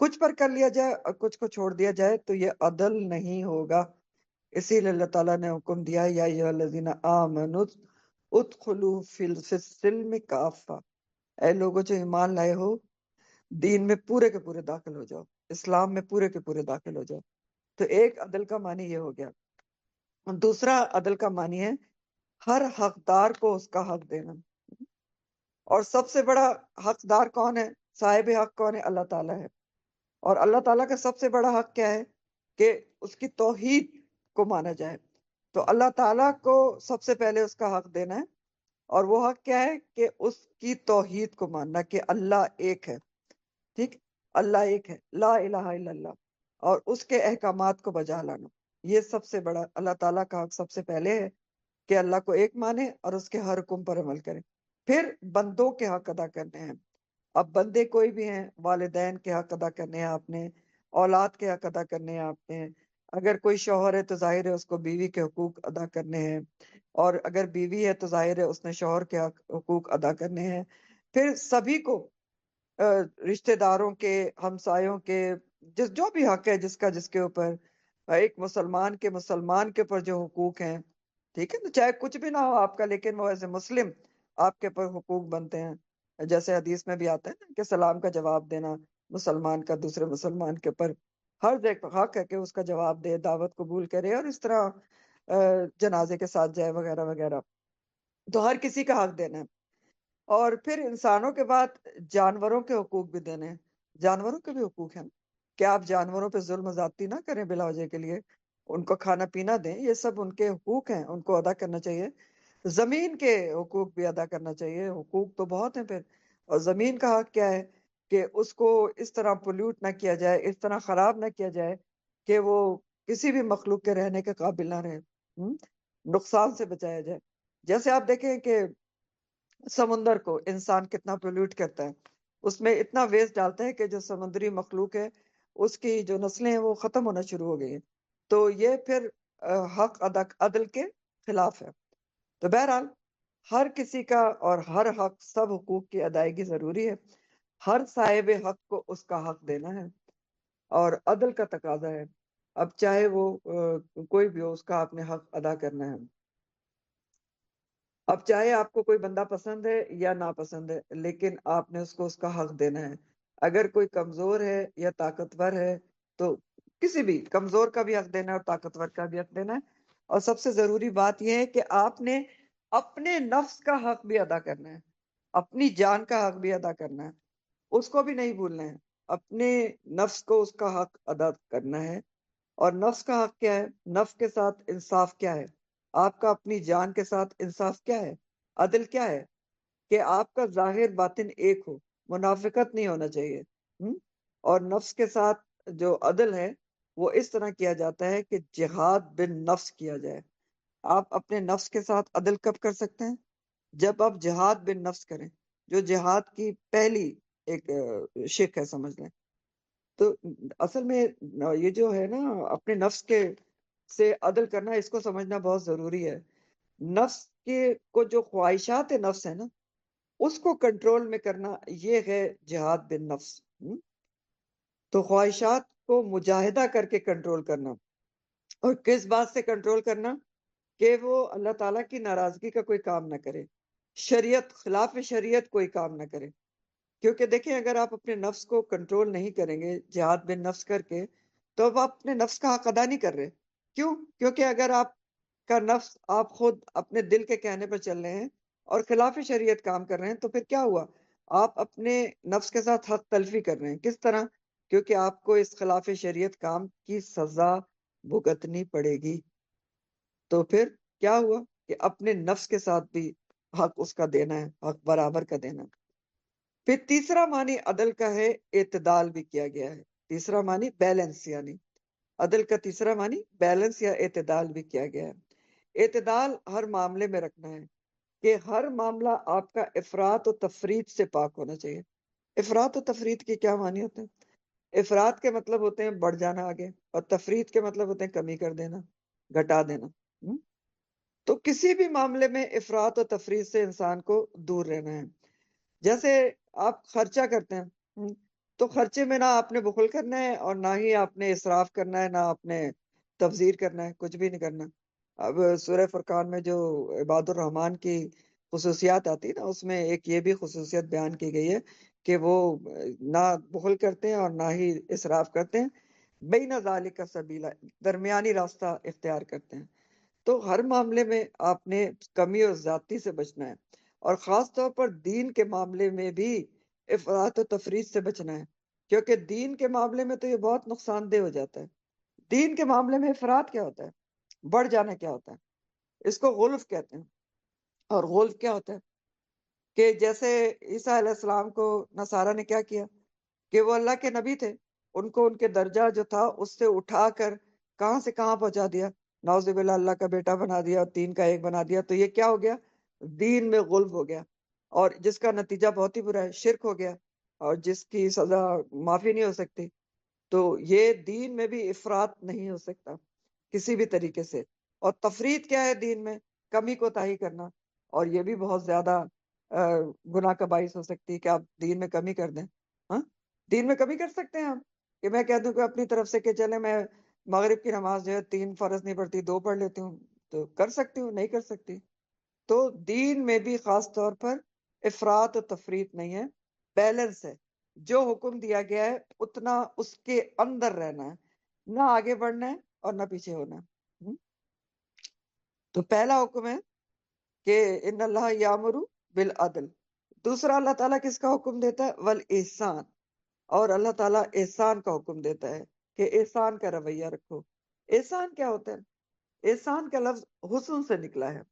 کچھ پر کر لیا جائے اور کچھ کو چھوڑ دیا جائے تو یہ عدل نہیں ہوگا. اسی لیے اللہ تعالیٰ نے حکم دیا یا ایھا الذین آمنوا ادخلوا فی السلم کافہ، اے لوگوں جو ایمان لائے ہو دین میں پورے کے پورے داخل ہو جاؤ، اسلام میں پورے کے پورے داخل ہو جاؤ. تو ایک عدل کا معنی یہ ہو گیا. دوسرا عدل کا معنی ہے ہر حقدار کو اس کا حق دینا. اور سب سے بڑا حقدار کون ہے؟ صاحب حق کون ہے؟ اللہ تعالیٰ ہے. اور اللہ تعالیٰ کا سب سے بڑا حق کیا ہے؟ کہ اس کی توحید کو مانا جائے. تو اللہ تعالیٰ کو سب سے پہلے اس کا حق دینا ہے. اور وہ حق کیا ہے؟ کہ اس کی توحید کو ماننا کہ اللہ ایک ہے. ٹھیک، اللہ ایک ہے، لا الہ الا اللہ، اور اس کے احکامات کو بجا لانا. یہ سب سے بڑا اللہ تعالیٰ کا حق سب سے پہلے ہے کہ اللہ کو ایک مانے اور اس کے ہر حکم پر عمل کرے. پھر بندوں کے حق ادا کرنے ہیں. اب بندے کوئی بھی ہیں، والدین کے حق ادا کرنے ہیں آپ نے، اولاد کے حق ادا کرنے ہیں آپ نے. اگر کوئی شوہر ہے تو ظاہر ہے اس کو بیوی کے حقوق ادا کرنے ہیں، اور اگر بیوی ہے تو ظاہر ہے اس نے شوہر کے حقوق ادا کرنے ہیں. پھر سبھی کو رشتہ داروں کے، ہمسایوں کے، جو بھی حق ہے جس کے اوپر، ایک مسلمان کے اوپر جو حقوق ہیں، ٹھیک ہے، تو چاہے کچھ بھی نہ ہو آپ کا، لیکن وہ ایسے مسلم آپ کے اوپر حقوق بنتے ہیں. جیسے حدیث میں بھی آتا ہے نا کہ سلام کا جواب دینا مسلمان کا دوسرے مسلمان کے اوپر ہر ایک حق ہے کہ اس کا جواب دے، دعوت قبول کرے، اور اس طرح جنازے کے ساتھ جائے وغیرہ وغیرہ. تو ہر کسی کا حق دینا ہے. اور پھر انسانوں کے بعد جانوروں کے حقوق بھی دینے ہیں. جانوروں کے بھی حقوق ہیں کہ آپ جانوروں پہ ظلم و زیادتی نہ کریں بلا وجہ کے لیے، ان کو کھانا پینا دیں. یہ سب ان کے حقوق ہیں، ان کو ادا کرنا چاہیے. زمین کے حقوق بھی ادا کرنا چاہیے. حقوق تو بہت ہیں پھر. اور زمین کا حق کیا ہے؟ کہ اس کو اس طرح پولیوٹ نہ کیا جائے، اس طرح خراب نہ کیا جائے کہ وہ کسی بھی مخلوق کے رہنے کے قابل نہ رہے، نقصان سے بچایا جائے. جیسے آپ دیکھیں کہ سمندر کو انسان کتنا پولیوٹ کرتا ہے، اس میں اتنا ویسٹ ڈالتا ہے کہ جو سمندری مخلوق ہے اس کی جو نسلیں ہیں وہ ختم ہونا شروع ہو گئی ہیں. تو یہ پھر حق عدل کے خلاف ہے. تو بہرحال ہر کسی کا اور ہر حق، سب حقوق کی ادائیگی ضروری ہے. ہر صاحب حق کو اس کا حق دینا ہے اور عدل کا تقاضا ہے. اب چاہے وہ کوئی بھی ہو، اس کا آپ نے حق ادا کرنا ہے. اب چاہے آپ کو کوئی بندہ پسند ہے یا ناپسند ہے، لیکن آپ نے اس کو اس کا حق دینا ہے. اگر کوئی کمزور ہے یا طاقتور ہے تو کسی بھی کمزور کا بھی حق دینا ہے اور طاقتور کا بھی حق دینا ہے. اور سب سے ضروری بات یہ ہے کہ آپ نے اپنے نفس کا حق بھی ادا کرنا ہے، اپنی جان کا حق بھی ادا کرنا ہے، اس کو بھی نہیں بھولنا ہے. اپنے نفس کو اس کا حق ادا کرنا ہے. اور نفس کا حق کیا ہے؟ نفس کے ساتھ انصاف کیا ہے؟ آپ کا اپنی جان کے ساتھ انصاف کیا ہے؟ عدل کیا ہے؟ کہ آپ کا ظاہر باطن ایک ہو، منافقت نہیں ہونا چاہیے. اور نفس کے ساتھ جو عدل ہے وہ اس طرح کیا جاتا ہے کہ جہاد بن نفس کیا جائے. آپ اپنے نفس کے ساتھ عدل کب کر سکتے ہیں؟ جب آپ جہاد بن نفس کریں، جو جہاد کی پہلی ایک شق ہے، سمجھ لیں. تو اصل میں یہ جو ہے نا اپنے نفس کے سے عدل کرنا، اس کو سمجھنا بہت ضروری ہے. نفس کے کو جو خواہشات نفس ہے نا اس کو کنٹرول میں کرنا، یہ ہے جہاد بن نفس. تو خواہشات کو مجاہدہ کر کے کنٹرول کرنا. اور کس بات سے کنٹرول کرنا؟ کہ وہ اللہ تعالیٰ کی ناراضگی کا کوئی کام نہ کرے، شریعت خلاف شریعت کوئی کام نہ کرے. کیونکہ دیکھیں اگر آپ اپنے نفس کو کنٹرول نہیں کریں گے جہاد بن نفس کر کے، تو اب آپ اپنے نفس کا حق ادا نہیں کر رہے. کیوں؟ کیونکہ اگر آپ کا نفس، آپ خود اپنے دل کے کہنے پر چل رہے ہیں اور خلاف شریعت کام کر رہے ہیں، تو پھر کیا ہوا؟ آپ اپنے نفس کے ساتھ حق تلفی کر رہے ہیں. کس طرح؟ کیونکہ آپ کو اس خلاف شریعت کام کی سزا بھگتنی پڑے گی. تو پھر کیا ہوا کہ اپنے نفس کے ساتھ بھی حق اس کا دینا ہے، حق برابر کا دینا ہے. پھر تیسرا معنی عدل کا ہے اعتدال بھی کیا گیا ہے. تیسرا معنی بیلنس، یعنی عدل کا تیسرا معنی بیلنس یا اعتدال بھی کیا گیا ہے. اعتدال ہر معاملے میں رکھنا ہے کہ ہر معاملہ آپ کا افراط و تفریط سے پاک ہونا چاہیے. افراط و تفریط کے کیا معنی ہوتے ہیں؟ افراط کے مطلب ہوتے ہیں بڑھ جانا آگے، اور تفریط کے مطلب ہوتے ہیں کمی کر دینا، گھٹا دینا. تو کسی بھی معاملے میں افراط و تفریط سے انسان کو دور رہنا ہے. جیسے آپ خرچہ کرتے ہیں، تو خرچے میں نہ آپ نے بخل کرنا ہے اور نہ ہی آپ نے اسراف کرنا ہے، نہ آپ نے تبذیر کرنا ہے، کچھ بھی نہیں کرنا۔ اب سورہ فرقان میں جو عباد الرحمن کی خصوصیات آتی ہے نا، اس میں ایک یہ بھی خصوصیت بیان کی گئی ہے کہ وہ نہ بخل کرتے ہیں اور نہ ہی اسراف کرتے ہیں، بین ذالک سبیلا، درمیانی راستہ اختیار کرتے ہیں۔ تو ہر معاملے میں آپ نے کمی اور زیادتی سے بچنا ہے، اور خاص طور پر دین کے معاملے میں بھی افراط و تفریط سے بچنا ہے، کیونکہ دین کے معاملے میں تو یہ بہت نقصان دہ ہو جاتا ہے۔ دین کے معاملے میں افراط کیا ہوتا ہے؟ بڑھ جانا کیا ہوتا ہے؟ اس کو غلف کہتے ہیں۔ اور غلف کیا ہوتا ہے؟ کہ جیسے عیسیٰ علیہ السلام کو نصارہ نے کیا کیا کہ وہ اللہ کے نبی تھے، ان کو ان کے درجہ جو تھا اس سے اٹھا کر کہاں سے کہاں پہنچا دیا، نعوذ باللہ اللہ کا بیٹا بنا دیا اور تین کا ایک بنا دیا۔ تو یہ کیا ہو گیا؟ دین میں غلب ہو گیا، اور جس کا نتیجہ بہت ہی برا ہے، شرک ہو گیا، اور جس کی سزا معافی نہیں ہو سکتی۔ تو یہ دین میں بھی افراط نہیں ہو سکتا کسی بھی طریقے سے۔ اور تفریط کیا ہے دین میں؟ کمی کوتاہی کرنا، اور یہ بھی بہت زیادہ گناہ کا باعث ہو سکتی ہے کہ آپ دین میں کمی کر دیں۔ ہاں، دین میں کمی کر سکتے ہیں ہم، کہ میں کہہ دوں کہ اپنی طرف سے کہ چلے میں مغرب کی نماز جو ہے 3 فرض نہیں پڑھتی 2 پڑھ لیتی ہوں، تو کر سکتی ہوں؟ نہیں کر سکتی۔ تو دین میں بھی خاص طور پر افراط و تفریط نہیں ہے، بیلنس ہے۔ جو حکم دیا گیا ہے اتنا اس کے اندر رہنا ہے، نہ آگے بڑھنا ہے اور نہ پیچھے ہونا ہے۔ تو پہلا حکم ہے کہ ان اللہ یامر بالعدل۔ دوسرا اللہ تعالیٰ کس کا حکم دیتا ہے؟ والاحسان۔ اور اللہ تعالیٰ احسان کا حکم دیتا ہے کہ احسان کا رویہ رکھو۔ احسان کیا ہوتا ہے؟ احسان کا لفظ حسن سے نکلا ہے،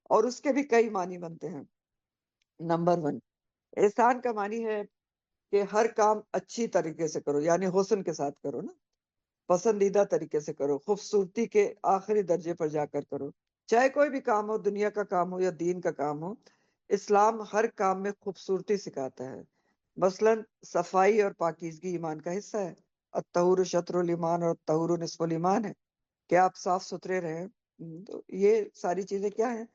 اور اس کے بھی کئی معنی بنتے ہیں۔ نمبر 1، احسان کا معنی ہے کہ ہر کام اچھی طریقے سے کرو، یعنی حسن کے ساتھ کرو نا، پسندیدہ طریقے سے کرو، خوبصورتی کے آخری درجے پر جا کر کرو۔ چاہے کوئی بھی کام ہو، دنیا کا کام ہو یا دین کا کام ہو، اسلام ہر کام میں خوبصورتی سکھاتا ہے۔ مثلا صفائی اور پاکیزگی ایمان کا حصہ ہے۔ الطہور شطر الایمان اور الطہور نصف الایمان ہے کہ آپ صاف ستھرے رہیں۔ تو یہ ساری چیزیں کیا ہیں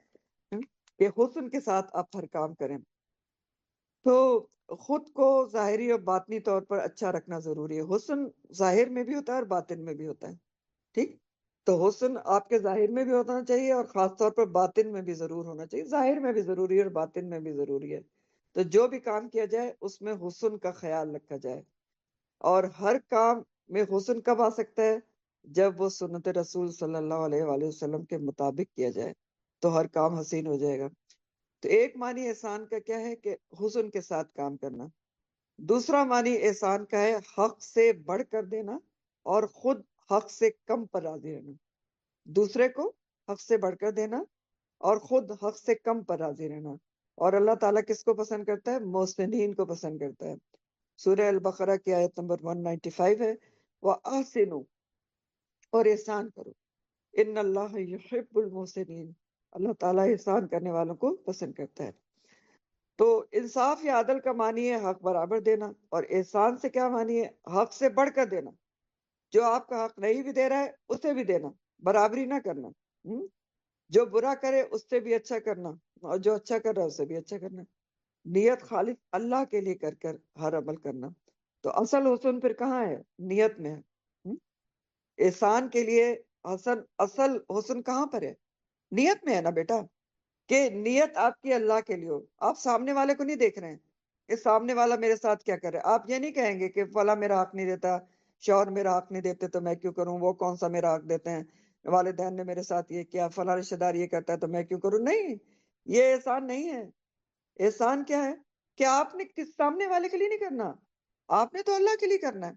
کہ حسن کے ساتھ آپ ہر کام کریں۔ تو خود کو ظاہری اور باطنی طور پر اچھا رکھنا ضروری ہے۔ حسن ظاہر میں بھی ہوتا ہے اور باطن میں بھی ہوتا ہے، ٹھیک؟ تو حسن آپ کے ظاہر میں بھی ہونا چاہیے اور خاص طور پر باطن میں بھی ضرور ہونا چاہیے۔ ظاہر میں بھی ضروری ہے اور باطن میں بھی ضروری ہے۔ تو جو بھی کام کیا جائے اس میں حسن کا خیال رکھا جائے۔ اور ہر کام میں حسن کب آ سکتا ہے؟ جب وہ سنت رسول صلی اللہ علیہ وآلہ وسلم کے مطابق کیا جائے تو ہر کام حسین ہو جائے گا۔ تو ایک معنی احسان کا کیا ہے کہ حسن کے ساتھ کام کرنا۔ دوسرا معنی احسان کا ہے حق سے بڑھ کر دینا اور خود حق سے کم پر راضی رہنا۔ دوسرے کو حق سے بڑھ کر دینا اور خود حق سے کم پر راضی رہنا۔ اور اللہ تعالیٰ کس کو پسند کرتا ہے؟ محسنین کو پسند کرتا ہے۔ سورہ البقرہ کی آیت نمبر 195 ہے، وَأَحْسِنُوا، اور احسان کرو، ان اللہ یحب المحسنین، اللہ تعالیٰ احسان کرنے والوں کو پسند کرتا ہے۔ تو انصاف یا عدل کا معنی ہے حق برابر دینا، اور احسان سے کیا معنی ہے؟ حق سے بڑھ کر دینا۔ جو آپ کا حق نہیں بھی دے رہا ہے اسے بھی دینا، برابری نہ کرنا۔ جو برا کرے اس سے بھی اچھا کرنا، اور جو اچھا کر رہا ہے اس سے بھی اچھا کرنا۔ نیت خالص اللہ کے لیے کر کر ہر عمل کرنا۔ تو اصل حسن پھر کہاں ہے؟ نیت میں ہے۔ احسان کے لیے اصل حسن کہاں پر ہے؟ نیت میں ہے نا بیٹا، کہ نیت آپ کی اللہ کے لیے ہو۔ آپ سامنے والے کو نہیں دیکھ رہے ہیں کہ سامنے والا میرے ساتھ کیا کر رہا ہے۔ آپ یہ نہیں کہیں گے کہ فلاں میرا حق نہیں دیتا، شوہر میرا حق نہیں دیتے تو میں کیوں کروں، وہ کون سا میرا حق دیتے ہیں، والدین نے میرے ساتھ یہ کیا، فلاں رشتہ دار یہ کرتا ہے تو میں کیوں کروں۔ نہیں، یہ احسان نہیں ہے۔ احسان کیا ہے کہ آپ نے کس سامنے والے کے لیے نہیں کرنا، آپ نے تو اللہ کے لیے کرنا ہے،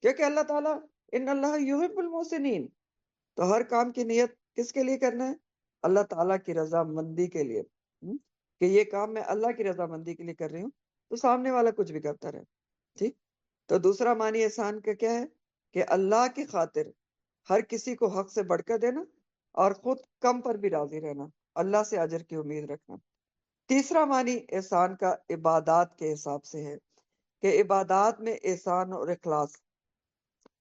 کیونکہ اللہ تعالیٰ ان اللہ یحب المحسنین۔ تو ہر کام کی نیت کس کے لیے کرنا ہے؟ اللہ تعالیٰ کی رضا مندی کے لیے، کہ یہ کام میں اللہ کی رضا مندی کے لیے کر رہی ہوں، تو سامنے والا کچھ بھی کرتا رہے، ٹھیک۔ تو دوسرا معنی احسان کا کیا ہے کہ اللہ کی خاطر ہر کسی کو حق سے بڑھ کر دینا اور خود کم پر بھی راضی رہنا، اللہ سے اجر کی امید رکھنا۔ تیسرا معنی احسان کا عبادات کے حساب سے ہے کہ عبادات میں احسان اور اخلاص،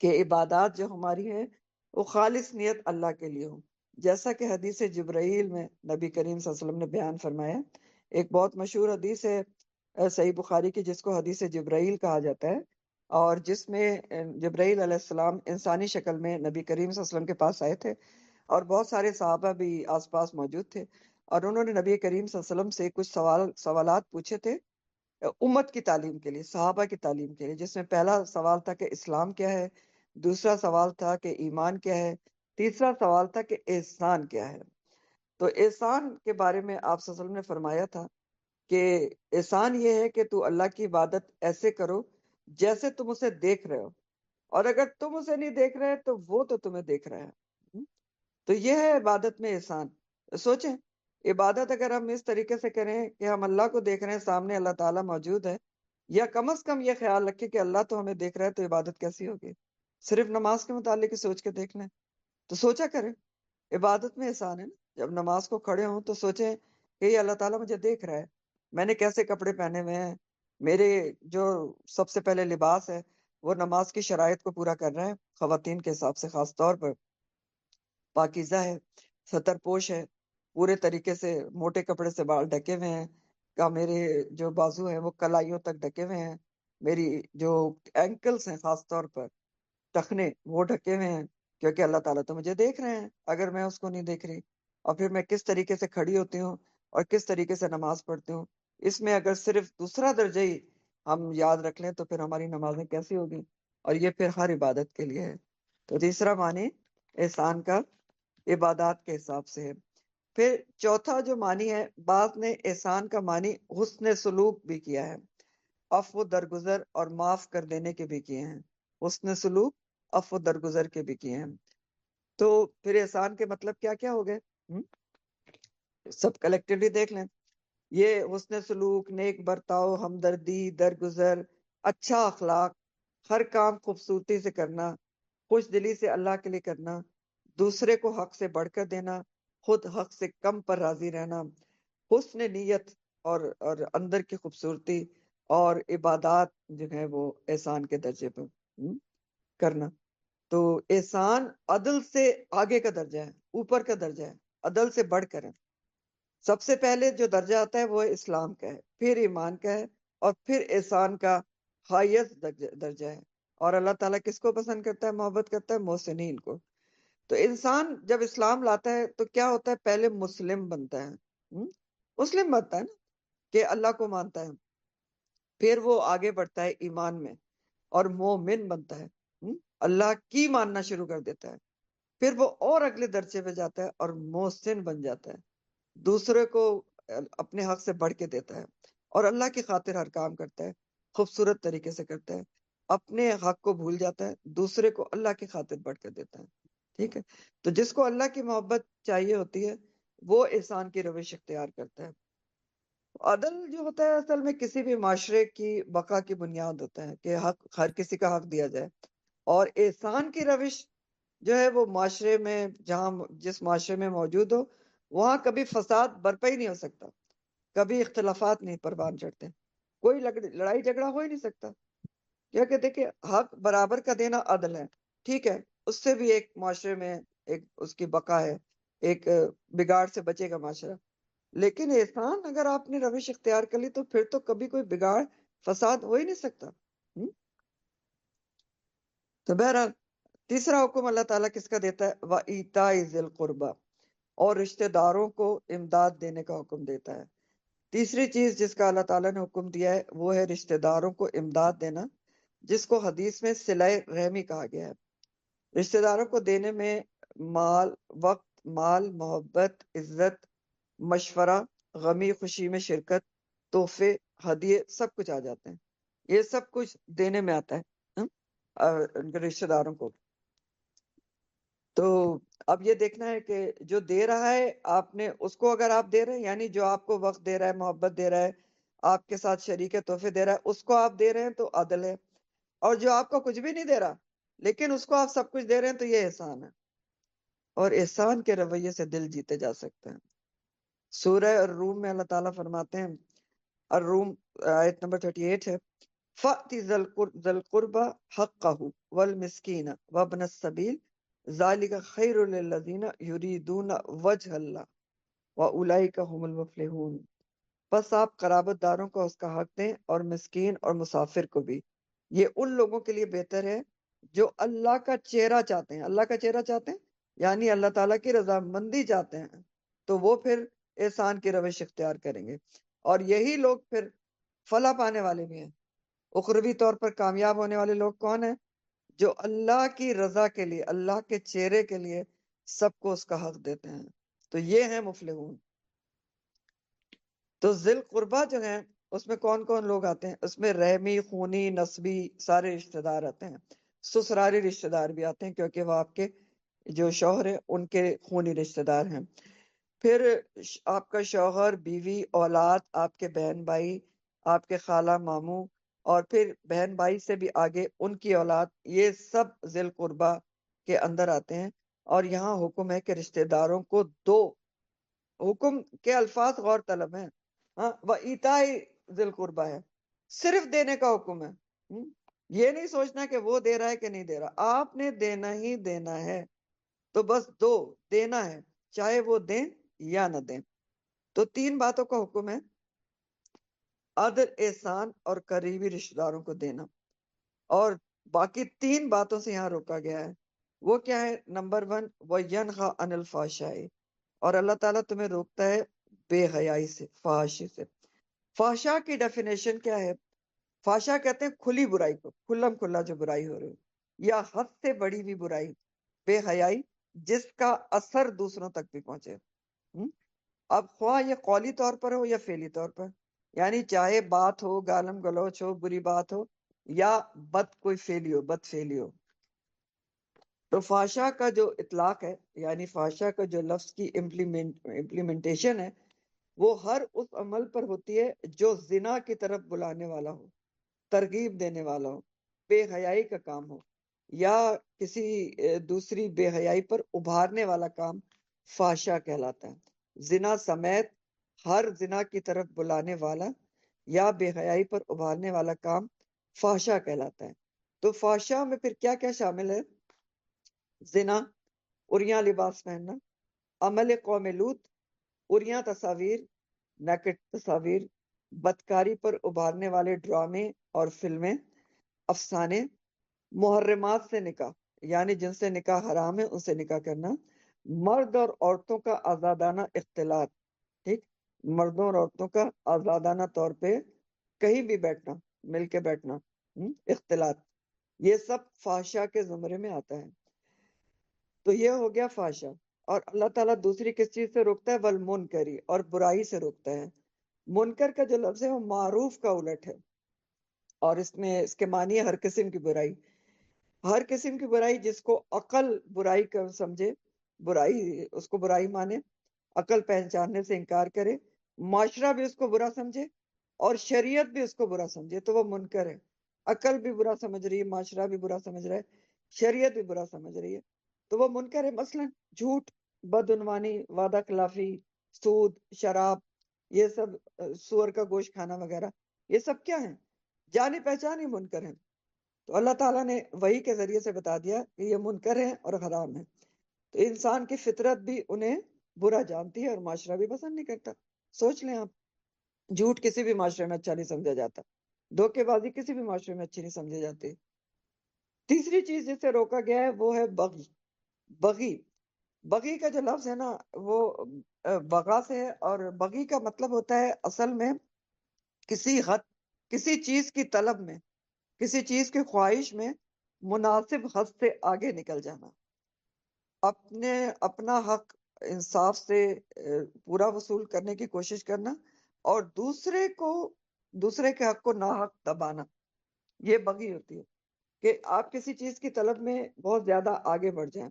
کہ عبادات جو ہماری ہے وہ خالص نیت اللہ کے لیے ہو، جیسا کہ حدیث جبرائیل میں نبی کریم صلی اللہ علیہ وسلم نے بیان فرمایا۔ ایک بہت مشہور حدیث ہے صحیح بخاری کی، جس کو حدیث جبرائیل کہا جاتا ہے، اور جس میں جبرائیل علیہ السلام انسانی شکل میں نبی کریم صلی اللہ علیہ وسلم کے پاس آئے تھے، اور بہت سارے صحابہ بھی آس پاس موجود تھے، اور انہوں نے نبی کریم صلی اللہ علیہ وسلم سے کچھ سوالات پوچھے تھے امت کی تعلیم کے لیے، صحابہ کی تعلیم کے لیے، جس میں پہلا سوال تھا کہ اسلام کیا ہے، دوسرا سوال تھا کہ ایمان کیا ہے، تیسرا سوال تھا کہ احسان کیا ہے۔ تو احسان کے بارے میں آپ صلی اللہ علیہ وسلم نے فرمایا تھا کہ احسان یہ ہے کہ تو اللہ کی عبادت ایسے کرو جیسے تم اسے دیکھ رہے ہو، اور اگر تم اسے نہیں دیکھ رہے تو وہ تو تمہیں دیکھ رہا ہے۔ تو یہ ہے عبادت میں احسان۔ سوچیں، عبادت اگر ہم اس طریقے سے کریں کہ ہم اللہ کو دیکھ رہے ہیں، سامنے اللہ تعالیٰ موجود ہے، یا کم از کم یہ خیال رکھیں کہ اللہ تو ہمیں دیکھ رہا ہے، تو عبادت کیسی ہوگی؟ صرف نماز کے متعلق ہی سوچ کے دیکھ لیں تو سوچا کریں، عبادت میں احسان ہے نا۔ جب نماز کو کھڑے ہوں تو سوچیں کہ یہ اللہ تعالیٰ مجھے دیکھ رہا ہے، میں نے کیسے کپڑے پہنے ہوئے ہیں، میرے جو سب سے پہلے لباس ہے وہ نماز کی شرائط کو پورا کر رہا ہے، خواتین کے حساب سے خاص طور پر پاکیزہ ہے، ستر پوش ہے، پورے طریقے سے موٹے کپڑے سے بال ڈھکے ہوئے ہیں، کا میرے جو بازو ہیں وہ کلائیوں تک ڈھکے ہوئے ہیں، میری جو اینکلز ہیں خاص طور پر ٹخنے وہ ڈھکے ہوئے ہیں، کیونکہ اللہ تعالیٰ تو مجھے دیکھ رہے ہیں اگر میں اس کو نہیں دیکھ رہی۔ اور پھر میں کس طریقے سے کھڑی ہوتی ہوں اور کس طریقے سے نماز پڑھتی ہوں، اس میں اگر صرف دوسرا درجہ ہی ہم یاد رکھ لیں تو پھر ہماری نمازیں کیسی ہوگی؟ اور یہ پھر ہر عبادت کے لیے ہے۔ تو تیسرا معنی احسان کا عبادات کے حساب سے ہے۔ پھر چوتھا جو معنی ہے، بعض نے احسان کا معنی حسن سلوک بھی کیا ہے، عفو درگزر اور معاف کر دینے کے بھی کیے ہیں، حسن سلوک، عفو درگزر کے بھی کیے ہیں۔ تو پھر احسان کے مطلب کیا کیا ہو گئے؟ سب کلیکٹیولی دیکھ لیں۔ یہ حسن سلوک، نیک برتاؤ، ہمدردی، درگزر، اچھا اخلاق، ہر کام خوبصورتی سے کرنا، خوش دلی سے اللہ کے لیے کرنا، دوسرے کو حق سے بڑھ کر دینا، خود حق سے کم پر راضی رہنا، حسن نیت اور اندر کی خوبصورتی، اور عبادات جو ہے وہ احسان کے درجے پر کرنا۔ تو احسان عدل سے آگے کا درجہ ہے، اوپر کا درجہ ہے، عدل سے بڑھ کر ہے۔ سب سے پہلے جو درجہ آتا ہے وہ اسلام کا ہے، پھر ایمان کا ہے، اور پھر احسان کا ہائیسٹ درجہ ہے۔ اور اللہ تعالیٰ کس کو پسند کرتا ہے، محبت کرتا ہے؟ محسنین کو۔ تو انسان جب اسلام لاتا ہے تو کیا ہوتا ہے؟ پہلے مسلم بنتا ہے، مسلم بنتا ہے نا، کہ اللہ کو مانتا ہے، پھر وہ آگے بڑھتا ہے ایمان میں اور مومن بنتا ہے، اللہ کی ماننا شروع کر دیتا ہے، پھر وہ اور اگلے درجے پہ جاتا ہے اور محسن بن جاتا ہے، دوسرے کو اپنے حق سے بڑھ کے دیتا ہے، اور اللہ کی خاطر ہر کام کرتا ہے، خوبصورت طریقے سے کرتا ہے، اپنے حق کو بھول جاتا ہے، دوسرے کو اللہ کی خاطر بڑھ کر دیتا ہے۔ ٹھیک ہے، تو جس کو اللہ کی محبت چاہیے ہوتی ہے وہ احسان کی روش اختیار کرتا ہے۔ عدل جو ہوتا ہے اصل میں کسی بھی معاشرے کی بقا کی بنیاد ہوتا ہے کہ حق، ہر کسی کا حق دیا جائے، اور احسان کی روش جو ہے وہ معاشرے میں، جہاں جس معاشرے میں موجود ہو وہاں کبھی فساد برپا ہی نہیں ہو سکتا، کبھی اختلافات نہیں پروان چڑھتے، کوئی لڑائی جھگڑا ہو ہی نہیں سکتا، کیونکہ دیکھیں حق برابر کا دینا عدل ہے، ٹھیک ہے، اس سے بھی ایک معاشرے میں ایک اس کی بقا ہے، ایک بگاڑ سے بچے گا معاشرہ۔ لیکن احسان اگر آپ نے روش اختیار کر لی تو پھر تو کبھی کوئی بگاڑ، فساد ہو ہی نہیں سکتا۔ تو بہرحال تیسرا حکم اللہ تعالیٰ کس کا دیتا ہے؟ وَإِيتَاءِ ذِي الْقُرْبَى، اور رشتہ داروں کو امداد دینے کا حکم دیتا ہے۔ تیسری چیز جس کا اللہ تعالیٰ نے حکم دیا ہے وہ ہے رشتہ داروں کو امداد دینا، جس کو حدیث میں صلہ رحمی کہا گیا ہے۔ رشتہ داروں کو دینے میں مال، وقت، مال، محبت، عزت، مشورہ، غمی خوشی میں شرکت، تحفے، ہدیے، سب کچھ آ جاتے ہیں، یہ سب کچھ دینے میں آتا ہے ان کے رشتہ داروں کو۔ تو اب یہ دیکھنا ہے کہ جو دے رہا ہے آپ نے اس کو، اگر آپ دے رہے ہیں یعنی جو آپ کو وقت دے رہا ہے، محبت دے رہا ہے، آپ کے ساتھ شریک تحفے دے رہا ہے، اس کو آپ دے رہے ہیں تو عدل ہے، اور جو آپ کو کچھ بھی نہیں دے رہا لیکن اس کو آپ سب کچھ دے رہے ہیں تو یہ احسان ہے، اور احسان کے رویے سے دل جیتے جا سکتے ہیں۔ سورہ الروم میں اللہ تعالیٰ فرماتے ہیں، الروم آیت نمبر 38 ہے، فَأْتِ ذَا الْقُرْبَى حَقَّهُ وَالْمِسْكِينَ وَابْنَ السَّبِيلِ ذَلِكَ خَيْرٌ لِلَّذِينَ يُرِيدُونَ وَجْهَ اللَّهِ وَأُولَئِكَ هُمُ الْمُفْلِحُونَ۔ بس آپ قرابت داروں کو اس کا حق دیں اور مسکین اور مسافر کو بھی، یہ ان لوگوں کے لیے بہتر ہے جو اللہ کا چہرہ چاہتے ہیں۔ اللہ کا چہرہ چاہتے ہیں یعنی اللہ تعالیٰ کی رضامندی چاہتے ہیں، تو وہ پھر احسان کی روش اختیار کریں گے، اور یہی لوگ پھر فلاح پانے والے بھی ہیں۔ اخروی طور پر کامیاب ہونے والے لوگ کون ہیں؟ جو اللہ کی رضا کے لیے، اللہ کے چہرے کے لیے سب کو اس کا حق دیتے ہیں، تو یہ ہیں مفلحون۔ تو ذی القربہ جو ہیں اس میں کون کون لوگ آتے ہیں؟ اس میں رحمی، خونی، نسبی سارے رشتہ دار آتے ہیں، سسرالی رشتہ دار بھی آتے ہیں کیونکہ وہ آپ کے جو شوہر ہیں ان کے خونی رشتہ دار ہیں۔ پھر آپ کا شوہر، بیوی، اولاد، آپ کے بہن بھائی، آپ کے خالہ ماموں، اور پھر بہن بھائی سے بھی آگے ان کی اولاد، یہ سب ذی القربہ کے اندر آتے ہیں۔ اور یہاں حکم ہے کہ رشتہ داروں کو دو، حکم کے الفاظ غور طلب ہیں، ہاں، وَإِيتَاءِ ذِي الْقُرْبَى ہے، صرف دینے کا حکم ہے۔ یہ نہیں سوچنا کہ وہ دے رہا ہے کہ نہیں دے رہا، آپ نے دینا ہی دینا ہے، تو بس دو، دینا ہے، چاہے وہ دیں یا نہ دیں۔ تو تین باتوں کا حکم ہے، عدل، احسان اور قریبی رشتہ داروں کو دینا، اور باقی تین باتوں سے یہاں روکا گیا ہے۔ وہ کیا ہے؟ نمبر 1، وَيَنْهَى عَنِ الْفَحْشَاءِ، اور اللہ تعالیٰ تمہیں روکتا ہے بے حیائی سے، فحاشی سے۔ فحشا کی ڈیفینیشن کیا ہے؟ فحشا کہتے ہیں کھلی برائی کو، کھلم کھلا جو برائی ہو رہی یا حد سے بڑی بھی برائی، بے حیائی جس کا اثر دوسروں تک بھی پہنچے۔ اب خواہ یہ قولی طور پر ہو یا فعلی طور پر، یعنی چاہے بات ہو، گالم گلوچ ہو، بری بات ہو، یا بد کوئی فعلی ہو، بد فعلی ہو۔ تو فحشا کا جو اطلاق ہے، یعنی فحشا کا جو لفظ کی امپلیمنٹیشن ہے، وہ ہر اس عمل پر ہوتی ہے جو زنا کی طرف بلانے والا ہو، ترغیب دینے والا ہو، بے حیائی کا کام ہو، یا کسی دوسری بے حیائی پر ابھارنے والا کام فحشا کہلاتا ہے۔ زنا سمیت ہر زنا کی طرف بلانے والا یا بے حیائی پر ابھارنے والا کام فحشا کہلاتا ہے۔ تو فحشا میں پھر کیا کیا شامل ہے؟ زنا، عریاں لباس پہننا، عمل قوم لوط، عریاں تصاویر، نیکڈ تصاویر، بدکاری پر ابھارنے والے ڈرامے اور فلمیں، افسانے، محرمات سے نکاح، یعنی جن سے نکاح حرام ہے ان سے نکاح کرنا، مرد اور عورتوں کا آزادانہ اختلاط، ٹھیک، مردوں اور عورتوں کا آزادانہ طور پہ کہیں بھی بیٹھنا، مل کے بیٹھنا، اختلاط، یہ سب فحشا کے زمرے میں آتا ہے۔ تو یہ ہو گیا فحشا۔ اور اللہ تعالیٰ دوسری کس چیز سے روکتا ہے؟ والمنکری، اور برائی سے روکتا ہے۔ منکر کا جو لفظ ہے وہ معروف کا الٹ ہے، اور اس میں اس کے معنی ہے ہر قسم کی برائی، ہر قسم کی برائی جس کو عقل برائی کا سمجھے، برائی اس کو برائی مانے، عقل پہچاننے سے انکار کرے، معاشرہ بھی اس کو برا سمجھے اور شریعت بھی اس کو برا سمجھے، تو وہ منکر ہے۔ عقل بھی برا سمجھ رہی ہے، معاشرہ بھی برا سمجھ رہا ہے، شریعت بھی برا سمجھ رہی ہے، تو وہ منکر ہے۔ مثلا جھوٹ، بدعنوانی، وعدہ خلافی، سود، شراب، یہ سب، سور کا گوشت کھانا وغیرہ، یہ سب کیا ہیں؟ جانی پہچانی منکر ہیں۔ تو اللہ تعالیٰ نے وحی کے ذریعے سے بتا دیا کہ یہ منکر ہیں اور حرام ہیں، تو انسان کی فطرت بھی انہیں برا جانتی ہے اور معاشرہ بھی پسند نہیں کرتا۔ سوچ لیں آپ، جھوٹ کسی بھی معاشرے میں اچھا نہیں سمجھا جاتا، دھوکے بازی کسی بھی معاشرے میں اچھی نہیں سمجھی جاتی۔ تیسری چیز جس سے روکا گیا ہے وہ ہے بغی۔ بغی، بغی کا جو لفظ ہے نا وہ بغا سے ہے، اور بغی کا مطلب ہوتا ہے اصل میں کسی حد، کسی چیز کی طلب میں، کسی چیز کی خواہش میں مناسب حد سے آگے نکل جانا، اپنا حق انصاف سے پورا وصول کرنے کی کوشش کرنا، اور دوسرے کے حق کو ناحق دبانا، یہ بغی ہوتی ہے کہ آپ کسی چیز کی طلب میں بہت زیادہ آگے بڑھ جائیں۔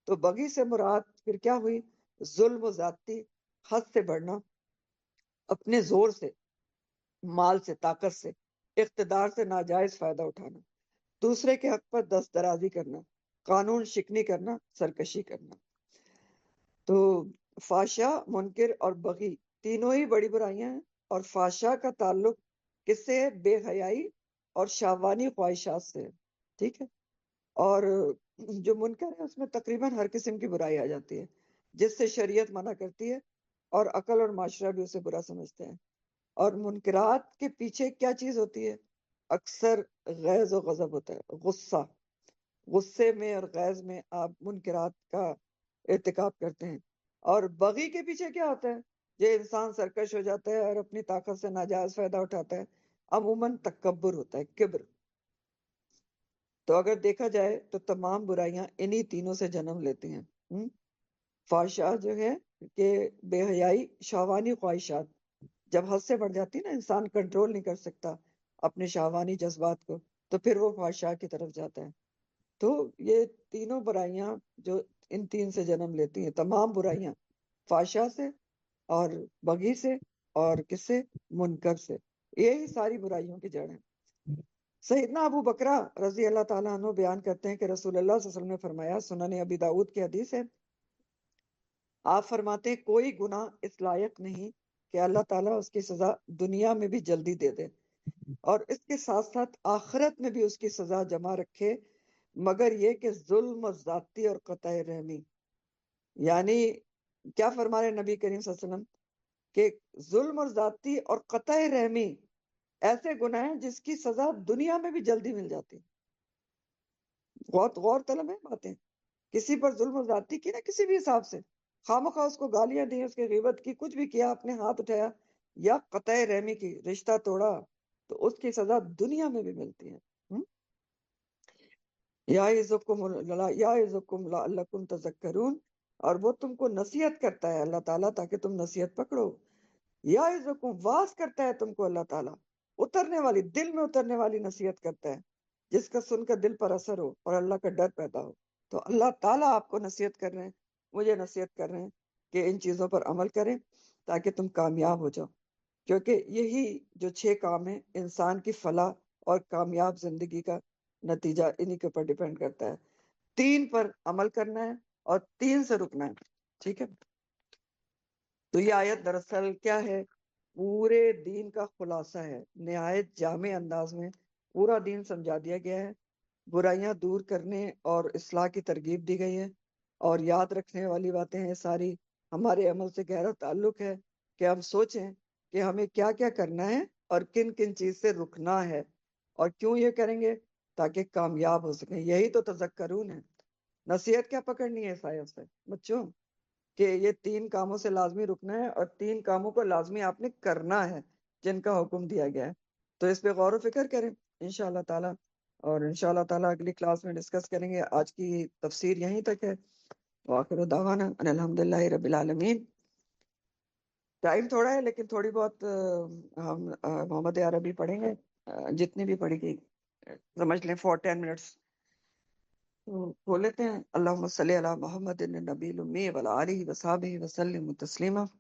تو بغی سے مراد پھر کیا ہوئی؟ ظلم و زیادتی، حد سے بڑھنا، اپنے زور سے، مال سے، طاقت سے، اقتدار سے ناجائز فائدہ اٹھانا، دوسرے کے حق پر دست درازی کرنا، قانون شکنی کرنا، سرکشی کرنا۔ تو فحشا، منکر اور بغی تینوں ہی بڑی برائیاں ہیں، اور فحشا کا تعلق کس سے ہے؟ بے حیائی اور شہوانی خواہشات سے ہے، ٹھیک ہے۔ اور جو منکر ہے اس میں تقریباً ہر قسم کی برائی آ جاتی ہے جس سے شریعت منع کرتی ہے اور عقل اور معاشرہ بھی اسے برا سمجھتے ہیں۔ اور منکرات کے پیچھے کیا چیز ہوتی ہے؟ اکثر غیظ و غضب ہوتا ہے، غصہ. غصے میں اور غیظ میں آپ منکرات کا ارتکاب کرتے ہیں. اور بغی کے پیچھے کیا ہوتا ہے؟ یہ انسان سرکش ہو جاتا ہے اور اپنی طاقت سے ناجائز فائدہ اٹھاتا ہے. عموماً تکبر ہوتا ہے، کبر. تو اگر دیکھا جائے تو تمام برائیاں انہی تینوں سے جنم لیتی ہیں. فحشا جو ہے کہ بے حیائی، شہوانی خواہشات جب حد سے بڑھ جاتی نا، انسان کنٹرول نہیں کر سکتا اپنے شہوانی جذبات کو، تو پھر وہ فحشا کی طرف جاتا ہے. تو یہ تینوں برائیاں جو ان تین سے جنم لیتی ہیں، تمام برائیاں فحشا سے اور بغی سے اور کس سے؟ منکر سے. یہی ساری برائیوں کی جڑ ہیں. سیدنا ابو بکرہ رضی اللہ تعالیٰ عنہ بیان کرتے ہیں کہ رسول اللہ صلی اللہ علیہ وسلم نے فرمایا، سنن ابی داؤد کی حدیث ہے، آپ فرماتے ہیں کوئی گناہ اس لائق نہیں کہ اللہ تعالیٰ اس کی سزا دنیا میں بھی جلدی دے دے اور اس کے ساتھ ساتھ آخرت میں بھی اس کی سزا جمع رکھے، مگر یہ کہ ظلم و زیادتی اور قطع رحمی. یعنی کیا فرما رہے نبی کریم صلی اللہ علیہ وسلم کہ ظلم اور زیادتی اور قطع رحمی ایسے گناہ ہیں جس کی سزا دنیا میں بھی جلدی مل جاتی. غور طلب ہے باتیں. کسی پر ظلم و زیادتی کی نا کسی بھی حساب سے، خواہ اس کو گالیاں دی، اس کی غیبت کی، کچھ بھی کیا، اپنے ہاتھ اٹھایا یا قطع رحمی کی، رشتہ توڑا، تو اس کی سزا دنیا میں بھی ملتی ہے. یعظکم لعلکم تذکرون، اور وہ تم کو نصیحت کرتا ہے اللہ تعالیٰ تاکہ تم نصیحت پکڑو. یعظکم، واز کرتا ہے تم کو اللہ تعالیٰ، اترنے والی، دل میں اترنے والی نصیحت کرتا ہے جس کا سن کر دل پر اثر ہو اور اللہ کا ڈر پیدا ہو. تو اللہ تعالیٰ آپ کو نصیحت کر رہے ہیں، مجھے نصیحت کر رہے ہیں کہ ان چیزوں پر عمل کریں تاکہ تم کامیاب ہو جاؤ. کیونکہ یہی جو 6 کام ہیں انسان کی فلاح اور کامیاب زندگی کا نتیجہ انہی کے اوپر ڈیپینڈ کرتا ہے. 3 پر عمل کرنا ہے اور 3 سے رکنا ہے. ٹھیک ہے. تو یہ آیت دراصل کیا ہے؟ پورے دین کا خلاصہ ہے. نہایت جامع انداز میں پورا دین سمجھا دیا گیا ہے. برائیاں دور کرنے اور اصلاح کی ترغیب دی گئی ہے، اور یاد رکھنے والی باتیں ہیں ساری. ہمارے عمل سے گہرا تعلق ہے کہ ہم سوچیں کہ ہمیں کیا کیا کرنا ہے اور کن کن چیز سے رکنا ہے، اور کیوں یہ کریں گے؟ تاکہ کامیاب ہو سکیں. یہی تو تذکرون ہے. نصیحت کیا پکڑنی ہے اس آیت سے بچوں؟ کہ یہ 3 کاموں سے لازمی رکنا ہے اور 3 کاموں کو لازمی آپ نے کرنا ہے جن کا حکم دیا گیا ہے. تو اس پہ غور و فکر کریں انشاءاللہ تعالی، اور انشاءاللہ تعالی اگلی کلاس میں ڈسکس کریں گے. آج کی تفسیر یہیں تک ہے. وآخر دعوانا ان الحمدللہ رب العالمین. ٹائم تھوڑا ہے لیکن تھوڑی بہت ہم محمد عربی پڑھیں گے، جتنی بھی پڑھی گئی سمجھ لیں 10 منٹس. تو کھول لیتے ہیں. اللہم صلی علی محمد النبی الامی وعلی آلہ وصحبہ وسلم تسلیما.